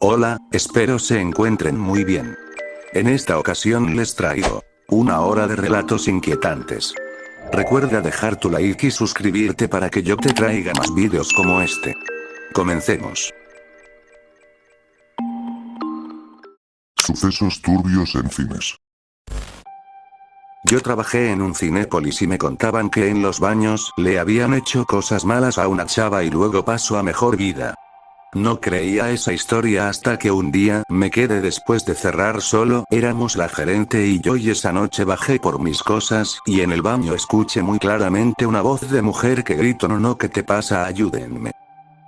Hola, espero se encuentren muy bien. En esta ocasión les traigo una hora de relatos inquietantes. Recuerda dejar tu like y suscribirte para que yo te traiga más vídeos como este. Comencemos. Sucesos turbios en cines. Yo trabajé en un Cinépolis y me contaban que en los baños le habían hecho cosas malas a una chava y luego pasó a mejor vida. No creía esa historia hasta que un día me quedé después de cerrar solo, éramos la gerente y yo y esa noche bajé por mis cosas y en el baño escuché muy claramente una voz de mujer que gritó: no, ¿qué te pasa? Ayúdenme.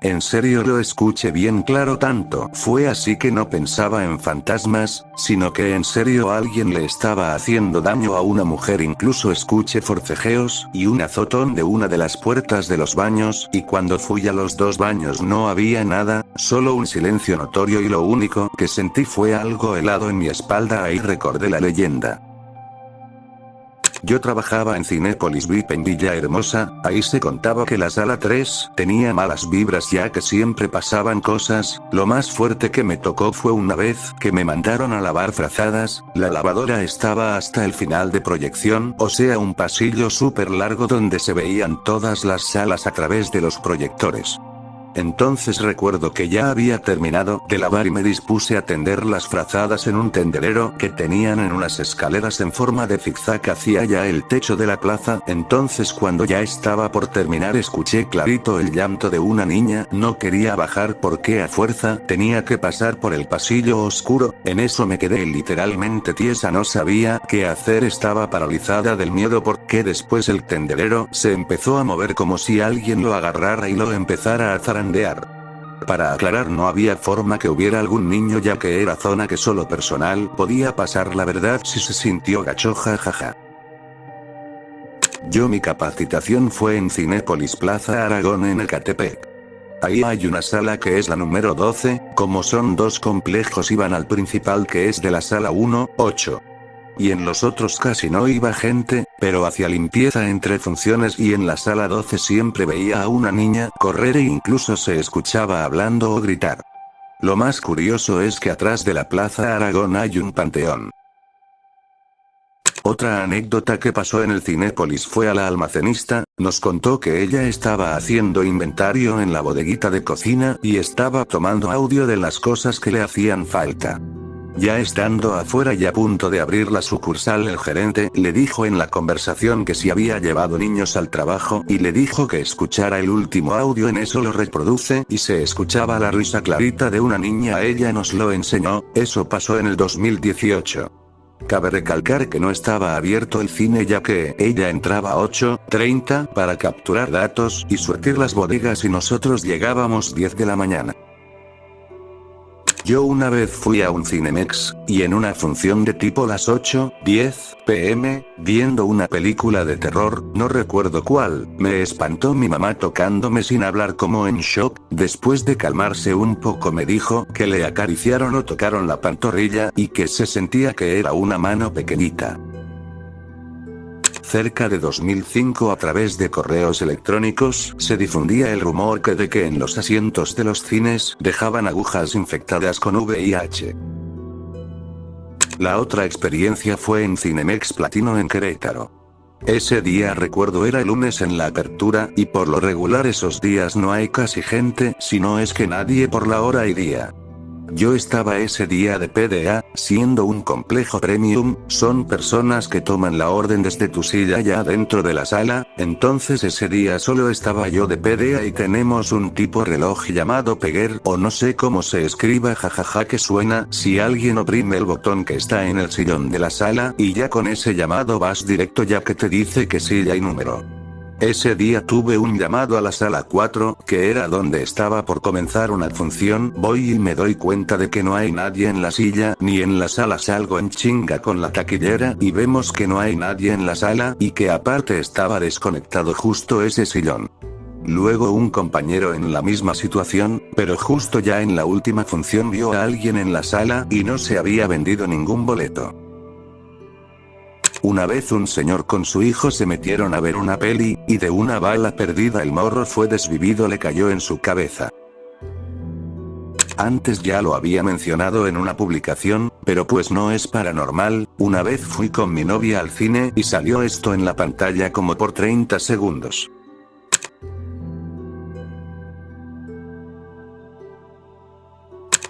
En serio lo escuché bien claro, tanto fue así que no pensaba en fantasmas, sino que en serio alguien le estaba haciendo daño a una mujer. Incluso escuché forcejeos y un azotón de una de las puertas de los baños, y cuando fui a los dos baños no había nada, solo un silencio notorio, y lo único que sentí fue algo helado en mi espalda. Ahí recordé la leyenda. Yo trabajaba en Cinépolis VIP en Villahermosa, ahí se contaba que la sala 3 tenía malas vibras ya que siempre pasaban cosas. Lo más fuerte que me tocó fue una vez que me mandaron a lavar frazadas, la lavadora estaba hasta el final de proyección, o sea un pasillo súper largo donde se veían todas las salas a través de los proyectores. Entonces recuerdo que ya había terminado de lavar y me dispuse a tender las frazadas en un tenderero que tenían en unas escaleras en forma de zigzag hacia ya el techo de la plaza. Entonces cuando ya estaba por terminar escuché clarito el llanto de una niña. No quería bajar porque a fuerza tenía que pasar por el pasillo oscuro. En eso me quedé literalmente tiesa, no sabía qué hacer, estaba paralizada del miedo porque después el tenderero se empezó a mover como si alguien lo agarrara y lo empezara a zarandear. Para aclarar, no había forma que hubiera algún niño ya que era zona que solo personal podía pasar. La verdad sí se sintió gacho, jajaja. Mi capacitación fue en Cinépolis Plaza Aragón en Ecatepec. Ahí hay una sala que es la número 12, como son dos complejos iban al principal que es de la sala 1, 8. Y en los otros casi no iba gente, pero hacía limpieza entre funciones, y en la sala 12 siempre veía a una niña correr e incluso se escuchaba hablando o gritar. Lo más curioso es que atrás de la Plaza Aragón hay un panteón. Otra anécdota que pasó en el Cinépolis fue a la almacenista, nos contó que ella estaba haciendo inventario en la bodeguita de cocina y estaba tomando audio de las cosas que le hacían falta. Ya estando afuera y a punto de abrir la sucursal, el gerente le dijo en la conversación que si había llevado niños al trabajo y le dijo que escuchara el último audio. En eso lo reproduce y se escuchaba la risa clarita de una niña. Ella nos lo enseñó, eso pasó en el 2018. Cabe recalcar que no estaba abierto el cine ya que ella entraba a 8:30 para capturar datos y surtir las bodegas y nosotros llegábamos 10 de la mañana. Yo una vez fui a un Cinemex, y en una función de tipo las 8:10 p.m., viendo una película de terror, no recuerdo cuál, me espantó mi mamá tocándome sin hablar como en shock. Después de calmarse un poco me dijo que le acariciaron o tocaron la pantorrilla y que se sentía que era una mano pequeñita. Cerca de 2005, a través de correos electrónicos, se difundía el rumor de que en los asientos de los cines dejaban agujas infectadas con VIH. La otra experiencia fue en Cinemex Platino en Querétaro. Ese día recuerdo era el lunes en la apertura, y por lo regular esos días no hay casi gente, si no es que nadie por la hora y día. Yo estaba ese día de PDA, siendo un complejo premium, son personas que toman la orden desde tu silla ya dentro de la sala. Entonces ese día solo estaba yo de PDA y tenemos un tipo reloj llamado Peguer, o no sé cómo se escriba, jajaja, que suena si alguien oprime el botón que está en el sillón de la sala, y ya con ese llamado vas directo ya que te dice que silla y número. Ese día tuve un llamado a la sala 4, que era donde estaba por comenzar una función. Voy y me doy cuenta de que no hay nadie en la silla, ni en la sala. Salgo en chinga con la taquillera y vemos que no hay nadie en la sala, y que aparte estaba desconectado justo ese sillón. Luego un compañero en la misma situación, pero justo ya en la última función vio a alguien en la sala y no se había vendido ningún boleto. Una vez un señor con su hijo se metieron a ver una peli, y de una bala perdida el morro fue desvivido, le cayó en su cabeza. Antes ya lo había mencionado en una publicación, pero pues no es paranormal. Una vez fui con mi novia al cine y salió esto en la pantalla como por 30 segundos.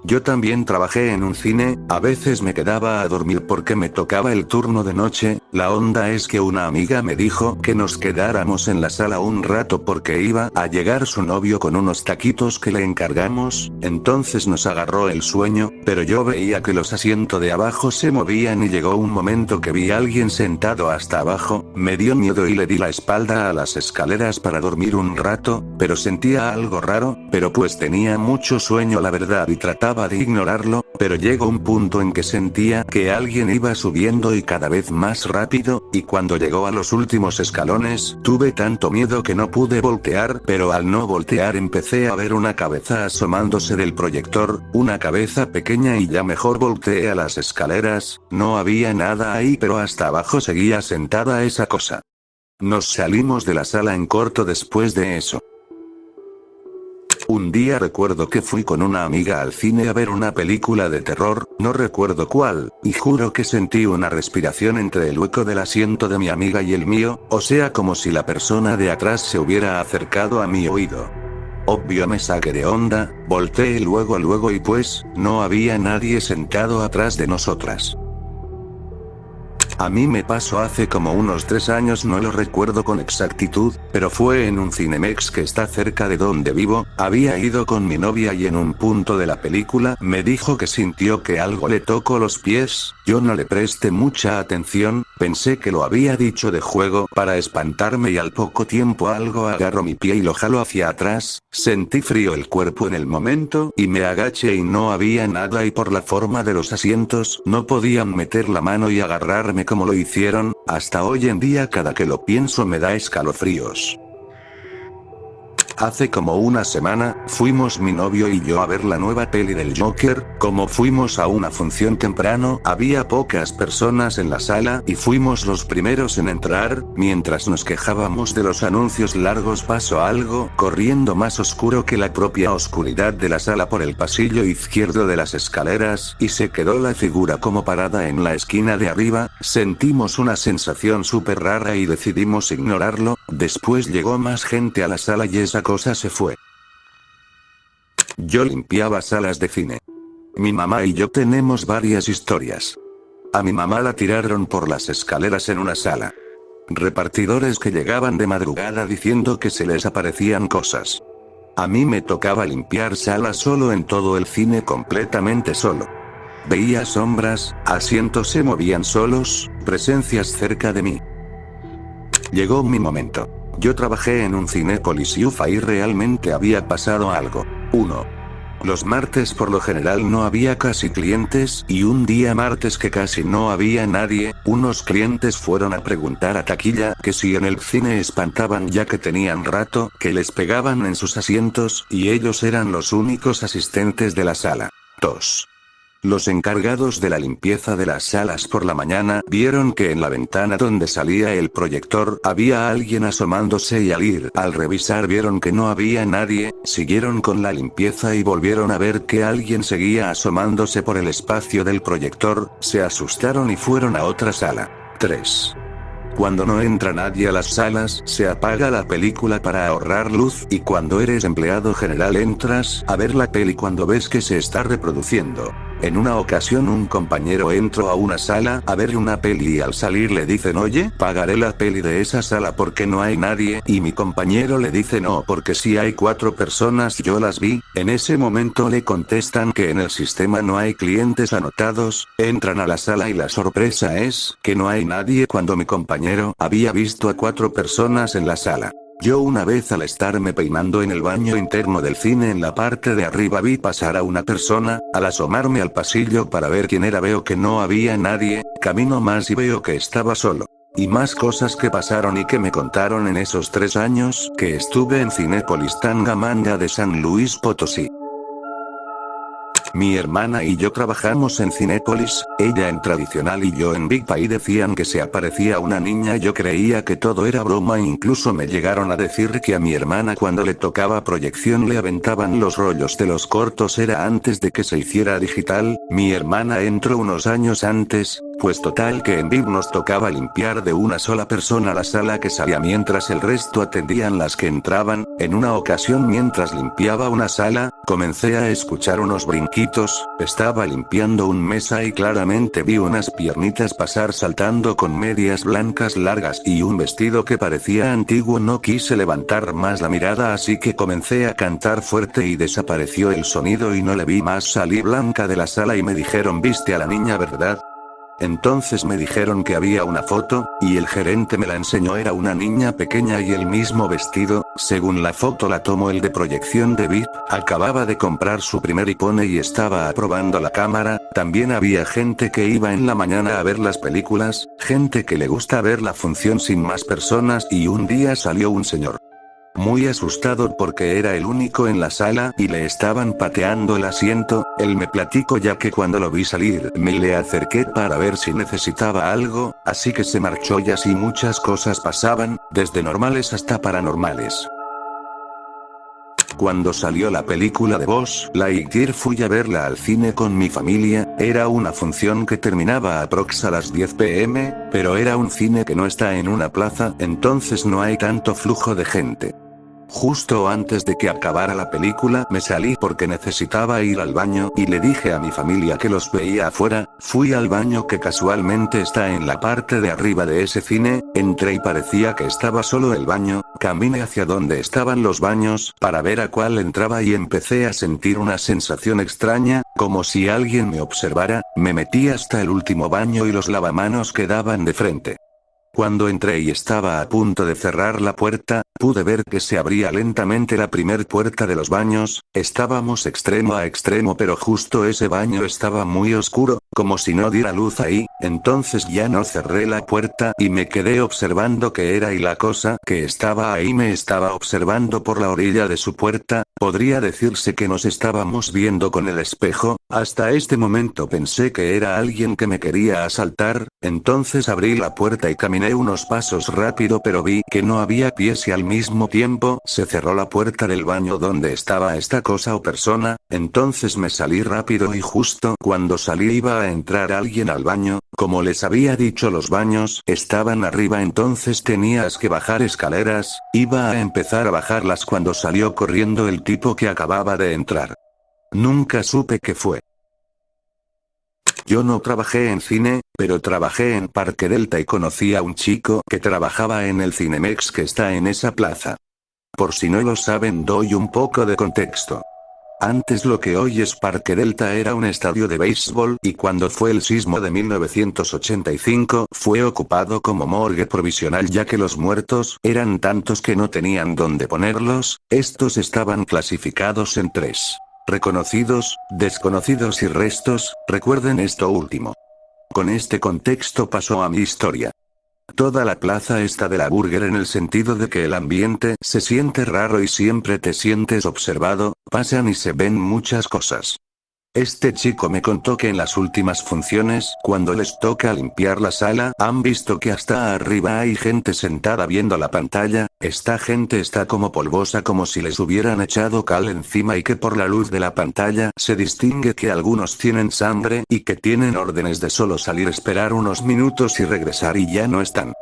Yo también trabajé en un cine, a veces me quedaba a dormir porque me tocaba el turno de noche. La onda es que una amiga me dijo que nos quedáramos en la sala un rato porque iba a llegar su novio con unos taquitos que le encargamos, entonces nos agarró el sueño, pero yo veía que los asientos de abajo se movían y llegó un momento que vi a alguien sentado hasta abajo, me dio miedo y le di la espalda a las escaleras para dormir un rato, pero sentía algo raro, pero pues tenía mucho sueño la verdad y trataba de ignorarlo, pero llegó un punto en que sentía que alguien iba subiendo y cada vez más rápido, y cuando llegó a los últimos escalones, tuve tanto miedo que no pude voltear, pero al no voltear empecé a ver una cabeza asomándose del proyector, una cabeza pequeña y ya mejor volteé a las escaleras, no había nada ahí pero hasta abajo seguía sentada esa cosa. Nos salimos de la sala en corto después de eso. Un día recuerdo que fui con una amiga al cine a ver una película de terror, no recuerdo cuál, y juro que sentí una respiración entre el hueco del asiento de mi amiga y el mío, o sea como si la persona de atrás se hubiera acercado a mi oído. Obvio me saqué de onda, volteé luego y pues, no había nadie sentado atrás de nosotras. A mí me pasó hace como unos 3 años, no lo recuerdo con exactitud, pero fue en un Cinemex que está cerca de donde vivo. Había ido con mi novia y en un punto de la película me dijo que sintió que algo le tocó los pies. Yo no le presté mucha atención, pensé que lo había dicho de juego para espantarme y al poco tiempo algo agarró mi pie y lo jaló hacia atrás. Sentí frío el cuerpo en el momento y me agaché y no había nada y por la forma de los asientos no podían meter la mano y agarrarme como lo hicieron. Hasta hoy en día cada que lo pienso me da escalofríos. Hace como una semana, fuimos mi novio y yo a ver la nueva peli del Joker. Como fuimos a una función temprano, había pocas personas en la sala y fuimos los primeros en entrar. Mientras nos quejábamos de los anuncios largos pasó algo, corriendo más oscuro que la propia oscuridad de la sala por el pasillo izquierdo de las escaleras, y se quedó la figura como parada en la esquina de arriba. Sentimos una sensación súper rara y decidimos ignorarlo. Después llegó más gente a la sala y esa cosa se fue. Yo limpiaba salas de cine. Mi mamá y yo tenemos varias historias. A mi mamá la tiraron por las escaleras en una sala. Repartidores que llegaban de madrugada diciendo que se les aparecían cosas. A mí me tocaba limpiar salas solo en todo el cine completamente solo. Veía sombras, asientos se movían solos, presencias cerca de mí. Llegó mi momento. Yo trabajé en un Cinépolis y ahí realmente había pasado algo. 1. Los martes por lo general no había casi clientes y un día martes que casi no había nadie, unos clientes fueron a preguntar a taquilla que si en el cine espantaban ya que tenían rato que les pegaban en sus asientos y ellos eran los únicos asistentes de la sala. 2. Los encargados de la limpieza de las salas por la mañana vieron que en la ventana donde salía el proyector había alguien asomándose y al ir al revisar vieron que no había nadie, siguieron con la limpieza y volvieron a ver que alguien seguía asomándose por el espacio del proyector, se asustaron y fueron a otra sala. 3. Cuando no entra nadie a las salas, se apaga la película para ahorrar luz y cuando eres empleado general entras a ver la peli cuando ves que se está reproduciendo. En una ocasión un compañero entró a una sala a ver una peli y al salir le dicen oye, pagaré la peli de esa sala porque no hay nadie y mi compañero le dice no porque si hay 4 personas yo las vi. En ese momento le contestan que en el sistema no hay clientes anotados, entran a la sala y la sorpresa es que no hay nadie cuando mi compañero había visto a 4 personas en la sala. Yo una vez al estarme peinando en el baño interno del cine en la parte de arriba vi pasar a una persona, al asomarme al pasillo para ver quién era veo que no había nadie, camino más y veo que estaba solo. Y más cosas que pasaron y que me contaron en esos 3 años que estuve en Cinépolis Tangamanga de San Luis Potosí. Mi hermana y yo trabajamos en Cinépolis, Ella en Tradicional y yo en Big Pie decían que se aparecía una niña. Yo creía que todo era broma, incluso me llegaron a decir que a mi hermana cuando le tocaba proyección le aventaban los rollos de los cortos. Era antes de que se hiciera digital. Mi hermana entró unos años antes, pues total que en Big nos tocaba limpiar de una sola persona la sala que salía mientras el resto atendían las que entraban. En una ocasión mientras limpiaba una sala, comencé a escuchar unos brinquitos. Estaba limpiando un mesa y claramente vi unas piernitas pasar saltando con medias blancas largas y un vestido que parecía antiguo. No quise levantar más la mirada, así que comencé a cantar fuerte y desapareció el sonido y no le vi más. Salí blanca de la sala y me dijeron: ¿viste a la niña, verdad? Entonces me dijeron que había una foto, y el gerente me la enseñó. Era una niña pequeña y el mismo vestido. Según la foto la tomó el de proyección de VIP. Acababa de comprar su primer iPhone y estaba aprobando la cámara. También había gente que iba en la mañana a ver las películas, gente que le gusta ver la función sin más personas, y un día salió un señor muy asustado porque era el único en la sala y le estaban pateando el asiento. Él me platicó, ya que cuando lo vi salir me le acerqué para ver si necesitaba algo, así que se marchó y así muchas cosas pasaban, desde normales hasta paranormales. Cuando salió la película de Buzz Lightyear fui a verla al cine con mi familia. Era una función que terminaba aprox a las 10 p.m, pero era un cine que no está en una plaza, entonces no hay tanto flujo de gente. Justo antes de que acabara la película me salí porque necesitaba ir al baño y le dije a mi familia que los veía afuera. Fui al baño, que casualmente está en la parte de arriba de ese cine. Entré y parecía que estaba solo el baño. Caminé hacia donde estaban los baños para ver a cuál entraba y empecé a sentir una sensación extraña, como si alguien me observara. Me metí hasta el último baño y los lavamanos quedaban de frente. Cuando entré y estaba a punto de cerrar la puerta, pude ver que se abría lentamente la primer puerta de los baños. Estábamos extremo a extremo, pero justo ese baño estaba muy oscuro, como si no diera luz ahí. Entonces ya no cerré la puerta y me quedé observando qué era, y la cosa que estaba ahí me estaba observando por la orilla de su puerta. Podría decirse que nos estábamos viendo con el espejo. Hasta este momento pensé que era alguien que me quería asaltar. Entonces abrí la puerta y caminé unos pasos rápido, pero vi que no había pies y al mismo tiempo se cerró la puerta del baño donde estaba esta cosa o persona. Entonces me salí rápido y justo cuando salí iba a entrar alguien al baño. Como les había dicho, los baños estaban arriba, entonces tenías que bajar escaleras. Iba a empezar a bajarlas cuando salió corriendo el tipo que acababa de entrar. Nunca supe qué fue. Yo no trabajé en cine, pero trabajé en Parque Delta y conocí a un chico que trabajaba en el Cinemex que está en esa plaza. Por si no lo saben, doy un poco de contexto. Antes lo que hoy es Parque Delta era un estadio de béisbol, y cuando fue el sismo de 1985 fue ocupado como morgue provisional, ya que los muertos eran tantos que no tenían dónde ponerlos. Estos estaban clasificados en 3: reconocidos, desconocidos y restos. Recuerden esto último. Con este contexto pasó a mi historia. Toda la plaza está de la burger, en el sentido de que el ambiente se siente raro y siempre te sientes observado. Pasan y se ven muchas cosas. Este chico me contó que en las últimas funciones, cuando les toca limpiar la sala, han visto que hasta arriba hay gente sentada viendo la pantalla. Esta gente está como polvosa, como si les hubieran echado cal encima, y que por la luz de la pantalla se distingue que algunos tienen sangre y que tienen órdenes de solo salir, esperar unos minutos y regresar y ya no están.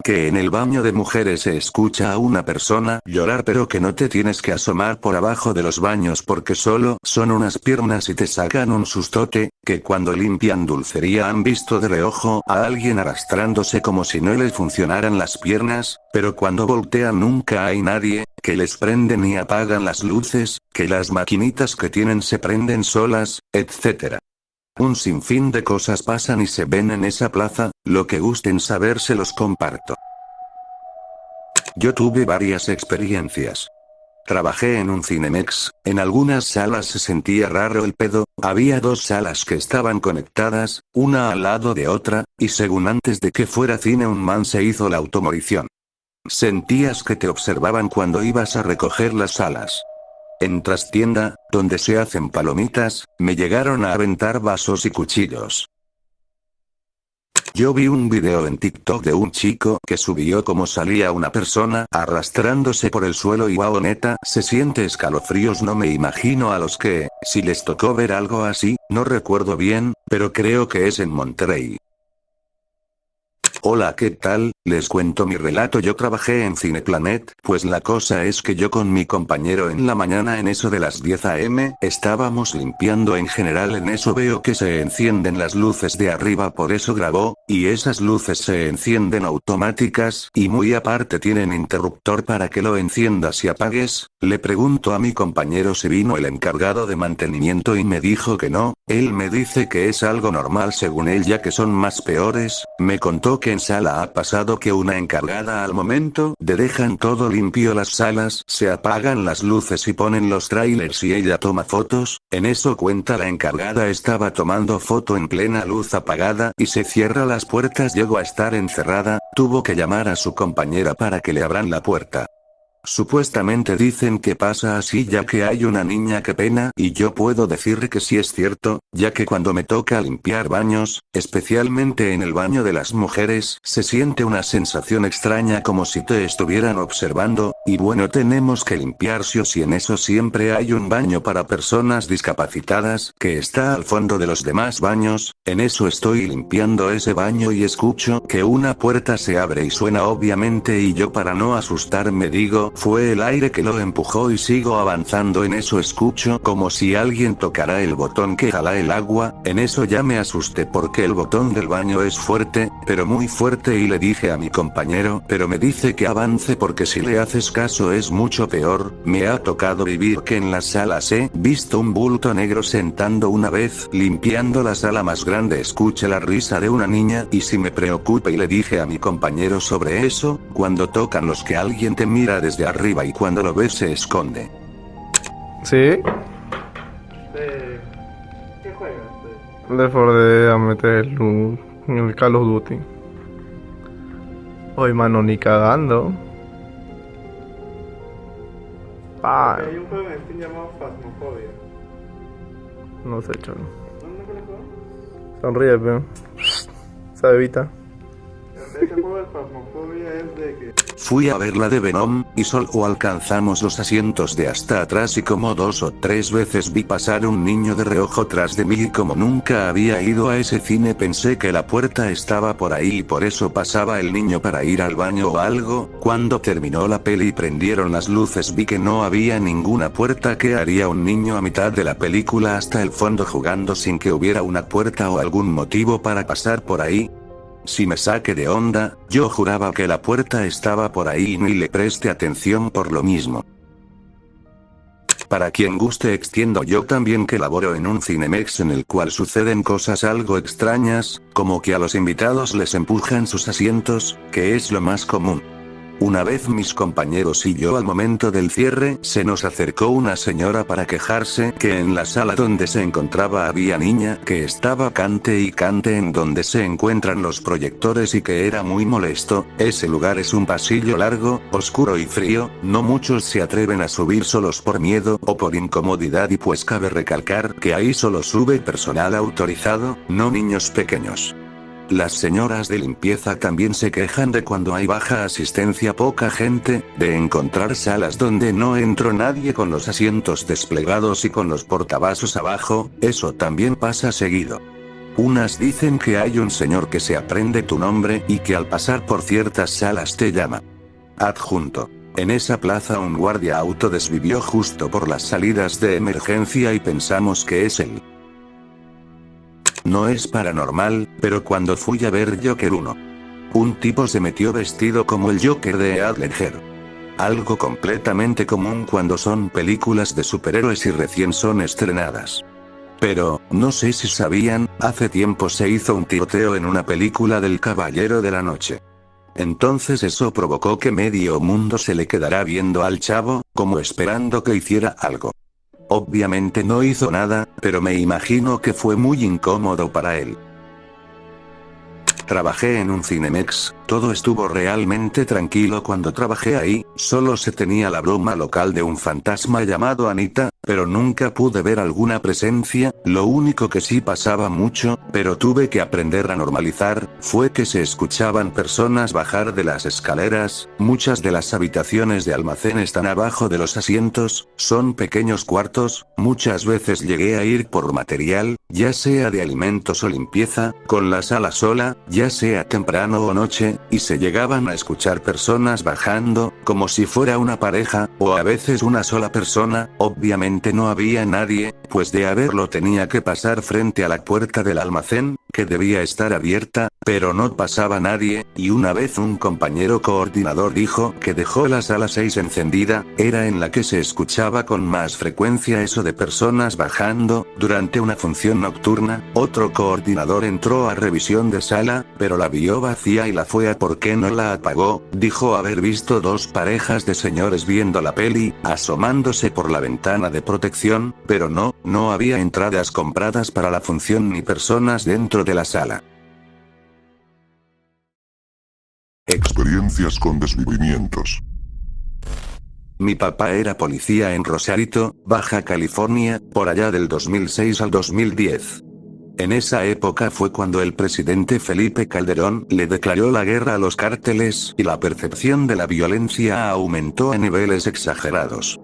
Que en el baño de mujeres se escucha a una persona llorar, pero que no te tienes que asomar por abajo de los baños porque solo son unas piernas y te sacan un sustote. Que cuando limpian dulcería han visto de reojo a alguien arrastrándose como si no les funcionaran las piernas, pero cuando voltean nunca hay nadie. Que les prenden y apagan las luces, que las maquinitas que tienen se prenden solas, etc. Un sinfín de cosas pasan y se ven en esa plaza. Lo que gusten saber se los comparto. Yo tuve varias experiencias. Trabajé en un Cinemex. En algunas salas se sentía raro el pedo. Había 2 salas que estaban conectadas, una al lado de otra, y según antes de que fuera cine un man se hizo la automorición. Sentías que te observaban cuando ibas a recoger las salas. En trastienda, donde se hacen palomitas, me llegaron a aventar vasos y cuchillos. Yo vi un video en TikTok de un chico que subió cómo salía una persona arrastrándose por el suelo y wow, neta, se siente escalofríos. No me imagino a los que, si les tocó ver algo así, no recuerdo bien, pero creo que es en Monterrey. Hola, ¿qué tal? Les cuento mi relato. Yo trabajé en Cineplanet, pues la cosa es que yo con mi compañero en la mañana en eso de las 10 am, estábamos limpiando. En general en eso veo que se encienden las luces de arriba, por eso grabó, y esas luces se encienden automáticas, y muy aparte tienen interruptor para que lo enciendas y apagues. Le pregunto a mi compañero si vino el encargado de mantenimiento y me dijo que no. Él me dice que es algo normal según él, ya que son más peores. Me contó que en sala ha pasado que una encargada al momento de dejan todo limpio las salas, se apagan las luces y ponen los trailers y ella toma fotos. En eso cuenta la encargada estaba tomando foto en plena luz apagada y se cierra las puertas, llegó a estar encerrada, tuvo que llamar a su compañera para que le abran la puerta. Supuestamente dicen que pasa así ya que hay una niña, qué pena, y yo puedo decir que sí es cierto, ya que cuando me toca limpiar baños, especialmente en el baño de las mujeres, se siente una sensación extraña como si te estuvieran observando, y bueno, tenemos que limpiar sí o sí. En eso siempre hay un baño para personas discapacitadas, que está al fondo de los demás baños. En eso estoy limpiando ese baño y escucho que una puerta se abre y suena obviamente, y yo para no asustarme digo, fue el aire que lo empujó, y sigo avanzando. En eso escucho como si alguien tocara el botón que jala el agua. En eso ya me asusté porque el botón del baño es fuerte, pero muy fuerte, y le dije a mi compañero, pero me dice que avance porque si le haces caso es mucho peor. Me ha tocado vivir que en las salas he visto un bulto negro sentando una vez, limpiando la sala más grande escuché la risa de una niña y si me preocupa, y le dije a mi compañero sobre eso, cuando tocan los que alguien te mira desde arriba y cuando lo ves se esconde. ¿Sí? ¿Qué juegas? Left 4 Dead a meter en el Call of Duty. Hoy mano, ni cagando. Hay un juego en Steam llamado Phasmophobia. No sé, cholo. ¿Nunca lo jugó? Sonríe, pero se evita. Ese juego de Phasmophobia es de que Fui a ver la de Venom, y solo alcanzamos los asientos de hasta atrás y como 2 o 3 veces vi pasar un niño de reojo tras de mí, y como nunca había ido a ese cine pensé que la puerta estaba por ahí y por eso pasaba el niño para ir al baño o algo. Cuando terminó la peli y prendieron las luces vi que no había ninguna puerta. ¿Qué haría un niño a mitad de la película hasta el fondo jugando sin que hubiera una puerta o algún motivo para pasar por ahí? Si me saqué de onda, yo juraba que la puerta estaba por ahí y ni le presté atención por lo mismo. Para quien guste extiendo yo también que laboro en un Cinemex en el cual suceden cosas algo extrañas, como que a los invitados les empujan sus asientos, que es lo más común. Una vez mis compañeros y yo al momento del cierre se nos acercó una señora para quejarse que en la sala donde se encontraba había niña que estaba cante y cante en donde se encuentran los proyectores y que era muy molesto. Ese lugar es un pasillo largo, oscuro y frío, no muchos se atreven a subir solos por miedo o por incomodidad, y pues cabe recalcar que ahí solo sube personal autorizado, no niños pequeños. Las señoras de limpieza también se quejan de cuando hay baja asistencia, poca gente, de encontrar salas donde no entró nadie con los asientos desplegados y con los portavasos abajo. Eso también pasa seguido. Unas dicen que hay un señor que se aprende tu nombre y que al pasar por ciertas salas te llama. Adjunto. En esa plaza un guardia auto desvivió justo por las salidas de emergencia y pensamos que es él. No es paranormal, pero cuando fui a ver Joker 1, un tipo se metió vestido como el Joker de Heath Ledger. Algo completamente común cuando son películas de superhéroes y recién son estrenadas. Pero, no sé si sabían, hace tiempo se hizo un tiroteo en una película del Caballero de la Noche. Entonces eso provocó que medio mundo se le quedara viendo al chavo, como esperando que hiciera algo. Obviamente no hizo nada, pero me imagino que fue muy incómodo para él. Trabajé en un Cinemex, todo estuvo realmente tranquilo cuando trabajé ahí, Solo se tenía la broma local de un fantasma llamado Anita, pero nunca pude ver alguna presencia. Lo único que sí pasaba mucho, pero tuve que aprender a normalizar, fue que se escuchaban personas bajar de las escaleras. Muchas de las habitaciones de almacén están abajo de los asientos, son pequeños cuartos. Muchas veces llegué a ir por material, ya sea de alimentos o limpieza, con la sala sola, ya sea temprano o noche, y se llegaban a escuchar personas bajando, como si fuera una pareja, o a veces una sola persona. Obviamente no había nadie, pues de haberlo tenía que pasar frente a la puerta del almacén, que debía estar abierta, pero no pasaba nadie, y una vez un compañero coordinador dijo que dejó la sala 6 encendida, era en la que se escuchaba con más frecuencia eso de personas bajando. Durante una función nocturna, otro coordinador entró a revisión de sala, pero la vio vacía y la fue a por qué no la apagó. Dijo haber visto dos parejas de señores viendo la peli, asomándose por la ventana de protección, pero no había entradas compradas para la función ni personas dentro de la sala. Experiencias con desvivimientos. Mi papá era policía en Rosarito, Baja California, por allá del 2006 al 2010. En esa época fue cuando el presidente Felipe Calderón le declaró la guerra a los cárteles y la percepción de la violencia aumentó a niveles exagerados.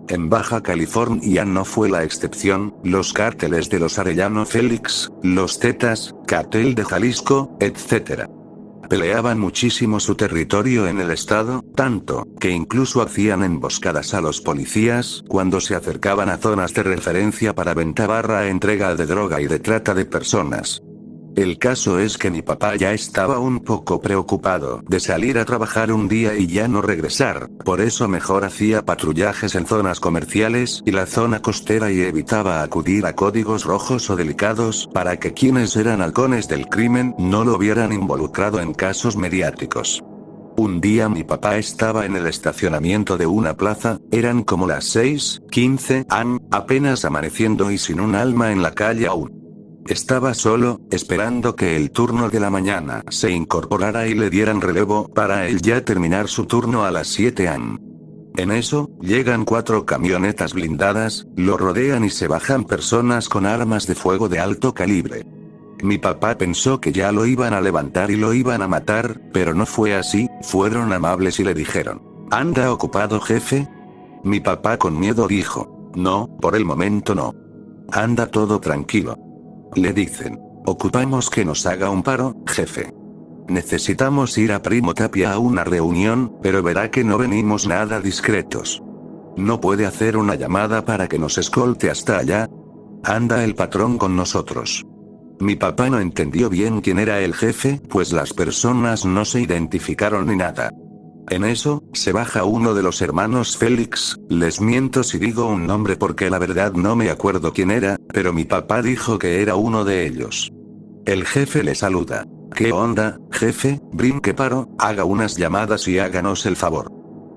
En Baja California no fue la excepción. Los cárteles de los Arellano Félix, los Zetas, Cartel de Jalisco, etc. peleaban muchísimo su territorio en el estado, tanto, que incluso hacían emboscadas a los policías cuando se acercaban a zonas de referencia para venta / entrega de droga y de trata de personas. El caso es que mi papá ya estaba un poco preocupado de salir a trabajar un día y ya no regresar, por eso mejor hacía patrullajes en zonas comerciales y la zona costera y evitaba acudir a códigos rojos o delicados para que quienes eran halcones del crimen no lo vieran involucrado en casos mediáticos. Un día mi papá estaba en el estacionamiento de una plaza, eran como las 6:15 am, apenas amaneciendo y sin un alma en la calle aún. Estaba solo, esperando que el turno de la mañana se incorporara y le dieran relevo para él ya terminar su turno a las 7 am. En eso, llegan 4 camionetas blindadas, lo rodean y se bajan personas con armas de fuego de alto calibre. Mi papá pensó que ya lo iban a levantar y lo iban a matar, pero no fue así. Fueron amables y le dijeron: ¿Anda ocupado, jefe? Mi papá con miedo dijo: No, por el momento no. Anda todo tranquilo. Le dicen: ocupamos que nos haga un paro, jefe. Necesitamos ir a Primo Tapia a una reunión, pero verá que no venimos nada discretos. ¿No puede hacer una llamada para que nos escolte hasta allá? Anda el patrón con nosotros. Mi papá no entendió bien quién era el jefe, pues las personas no se identificaron ni nada. En eso, se baja uno de los hermanos Félix. Les miento si digo un nombre porque la verdad no me acuerdo quién era, pero mi papá dijo que era uno de ellos. El jefe le saluda: ¿Qué onda, jefe? Brinque paro, haga unas llamadas y háganos el favor.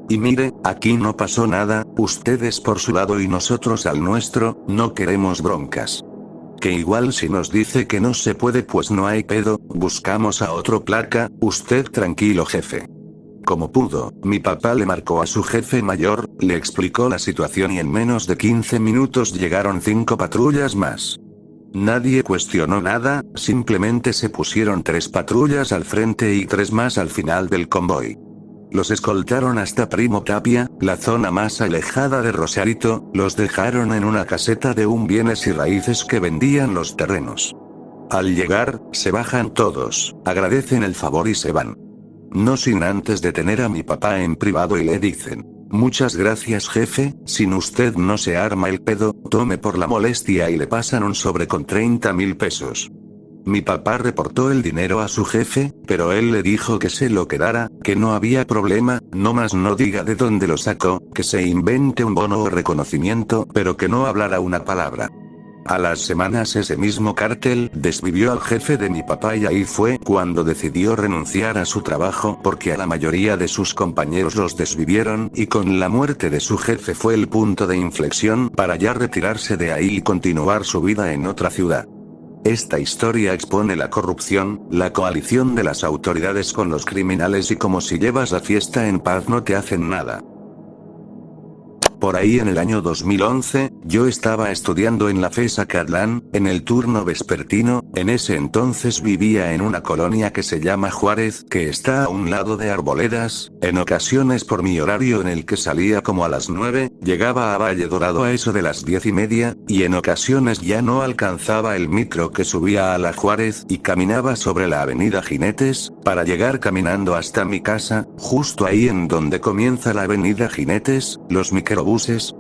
Y mire, aquí no pasó nada, ustedes por su lado y nosotros al nuestro, no queremos broncas. Que igual si nos dice que no se puede pues no hay pedo, buscamos a otro placa, usted tranquilo jefe. Como pudo, mi papá le marcó a su jefe mayor, le explicó la situación y en menos de 15 minutos llegaron 5 patrullas más. Nadie cuestionó nada, simplemente se pusieron 3 patrullas al frente y 3 más al final del convoy. Los escoltaron hasta Primo Tapia, la zona más alejada de Rosarito, los dejaron en una caseta de un bienes y raíces que vendían los terrenos. Al llegar, se bajan todos, agradecen el favor y se van. No sin antes detener a mi papá en privado y le dicen: muchas gracias jefe, sin usted no se arma el pedo, tome por la molestia y le pasan un sobre con 30,000 pesos. Mi papá reportó el dinero a su jefe, pero él le dijo que se lo quedara, que no había problema, nomás no diga de dónde lo sacó, que se invente un bono o reconocimiento, pero que no hablara una palabra. A las semanas ese mismo cártel desvivió al jefe de mi papá y ahí fue cuando decidió renunciar a su trabajo porque a la mayoría de sus compañeros los desvivieron y con la muerte de su jefe fue el punto de inflexión para ya retirarse de ahí y continuar su vida en otra ciudad. Esta historia expone la corrupción, la coalición de las autoridades con los criminales y como si llevas la fiesta en paz no te hacen nada. Por ahí en el año 2011, yo estaba estudiando en la FES Acatlán, en el turno vespertino. En ese entonces vivía en una colonia que se llama Juárez, que está a un lado de Arboledas. En ocasiones por mi horario en el que salía como a las 9, llegaba a Valle Dorado a eso de las 10:30, y en ocasiones ya no alcanzaba el micro que subía a la Juárez y caminaba sobre la avenida Jinetes, para llegar caminando hasta mi casa. Justo ahí en donde comienza la avenida Jinetes, los microbuses,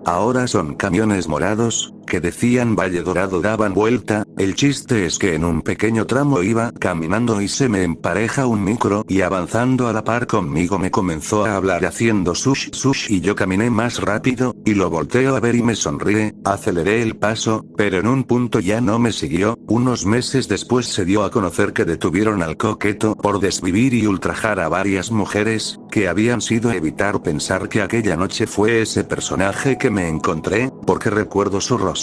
ahora son camiones morados, que decían Valle Dorado daban vuelta. El chiste es que en un pequeño tramo iba caminando y se me empareja un micro y avanzando a la par conmigo me comenzó a hablar haciendo sush sush y yo caminé más rápido, y lo volteo a ver y me sonríe, aceleré el paso, pero en un punto ya no me siguió. Unos meses después se dio a conocer que detuvieron al coqueto por desvivir y ultrajar a varias mujeres, que habían sido evitar pensar que aquella noche fue ese personaje que me encontré, porque recuerdo su rostro.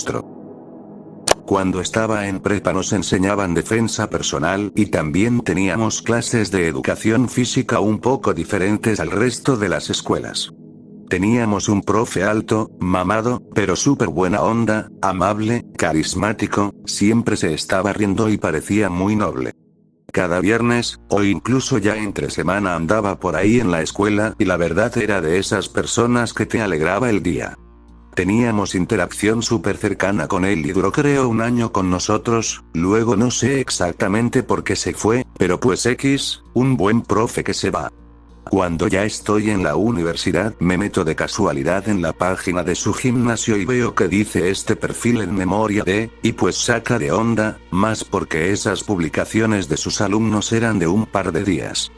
Cuando estaba en prepa nos enseñaban defensa personal y también teníamos clases de educación física un poco diferentes al resto de las escuelas. Teníamos un profe alto, mamado, pero súper buena onda, amable, carismático, siempre se estaba riendo y parecía muy noble. Cada viernes, o incluso ya entre semana andaba por ahí en la escuela y la verdad era de esas personas que te alegraba el día. Teníamos interacción súper cercana con él y duró creo un año con nosotros, luego no sé exactamente por qué se fue, pero pues X, un buen profe que se va. Cuando ya estoy en la universidad me meto de casualidad en la página de su gimnasio y veo que dice este perfil en memoria de, y pues saca de onda, más porque esas publicaciones de sus alumnos eran de un par de días.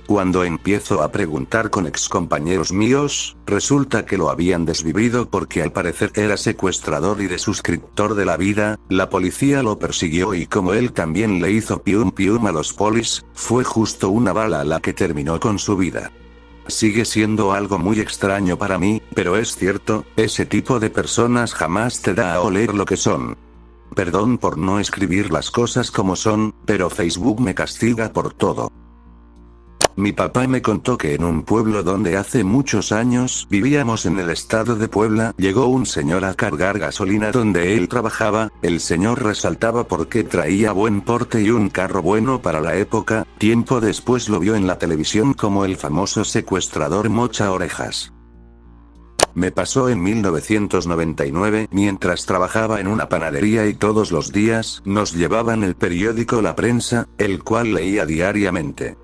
Cuando empiezo a preguntar con excompañeros míos, resulta que lo habían desvivido porque al parecer era secuestrador y de suscriptor de la vida. La policía lo persiguió y como él también le hizo pium pium a los polis, fue justo una bala la que terminó con su vida. Sigue siendo algo muy extraño para mí, pero es cierto, ese tipo de personas jamás te da a oler lo que son. Perdón por no escribir las cosas como son, pero Facebook me castiga por todo. Mi papá me contó que en un pueblo donde hace muchos años vivíamos en el estado de Puebla, llegó un señor a cargar gasolina donde él trabajaba. El señor resaltaba porque traía buen porte y un carro bueno para la época. Tiempo después lo vio en la televisión como el famoso secuestrador mocha orejas. Me pasó en 1999 mientras trabajaba en una panadería y todos los días nos llevaban el periódico La Prensa, el cual leía diariamente.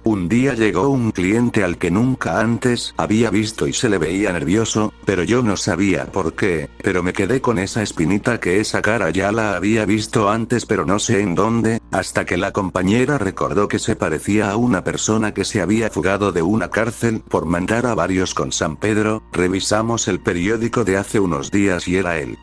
Un día llegó un cliente al que nunca antes había visto y se le veía nervioso, pero yo no sabía por qué, pero me quedé con esa espinita que esa cara ya la había visto antes pero no sé en dónde, hasta que la compañera recordó que se parecía a una persona que se había fugado de una cárcel por mandar a varios con San Pedro. Revisamos el periódico de hace unos días y era él.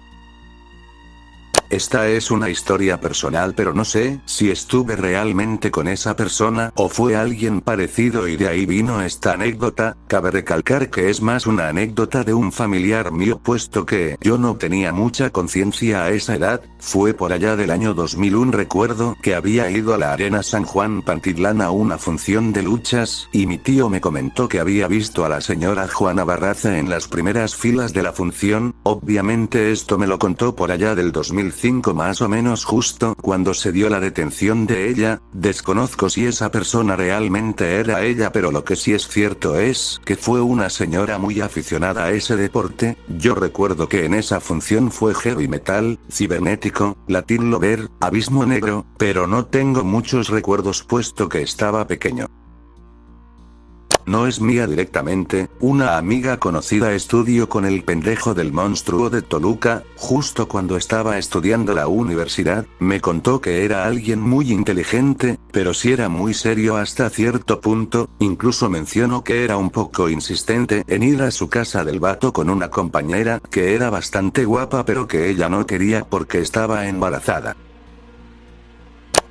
Esta es una historia personal pero no sé si estuve realmente con esa persona o fue alguien parecido y de ahí vino esta anécdota. Cabe recalcar que es más una anécdota de un familiar mío puesto que yo no tenía mucha conciencia a esa edad. Fue por allá del año 2001. Recuerdo que había ido a la Arena San Juan Pantitlán a una función de luchas y mi tío me comentó que había visto a la señora Juana Barraza en las primeras filas de la función. Obviamente esto me lo contó por allá del 2005 más o menos justo cuando se dio la detención de ella. Desconozco si esa persona realmente era ella pero lo que sí es cierto es que fue una señora muy aficionada a ese deporte. Yo recuerdo que en esa función fue heavy metal, cibernético, Latin Lover, Abismo Negro, pero no tengo muchos recuerdos puesto que estaba pequeño. No es mía directamente, una amiga conocida estudió con el pendejo del monstruo de Toluca, justo cuando estaba estudiando la universidad. Me contó que era alguien muy inteligente, pero sí era muy serio hasta cierto punto. Incluso mencionó que era un poco insistente en ir a su casa del vato con una compañera que era bastante guapa pero que ella no quería porque estaba embarazada.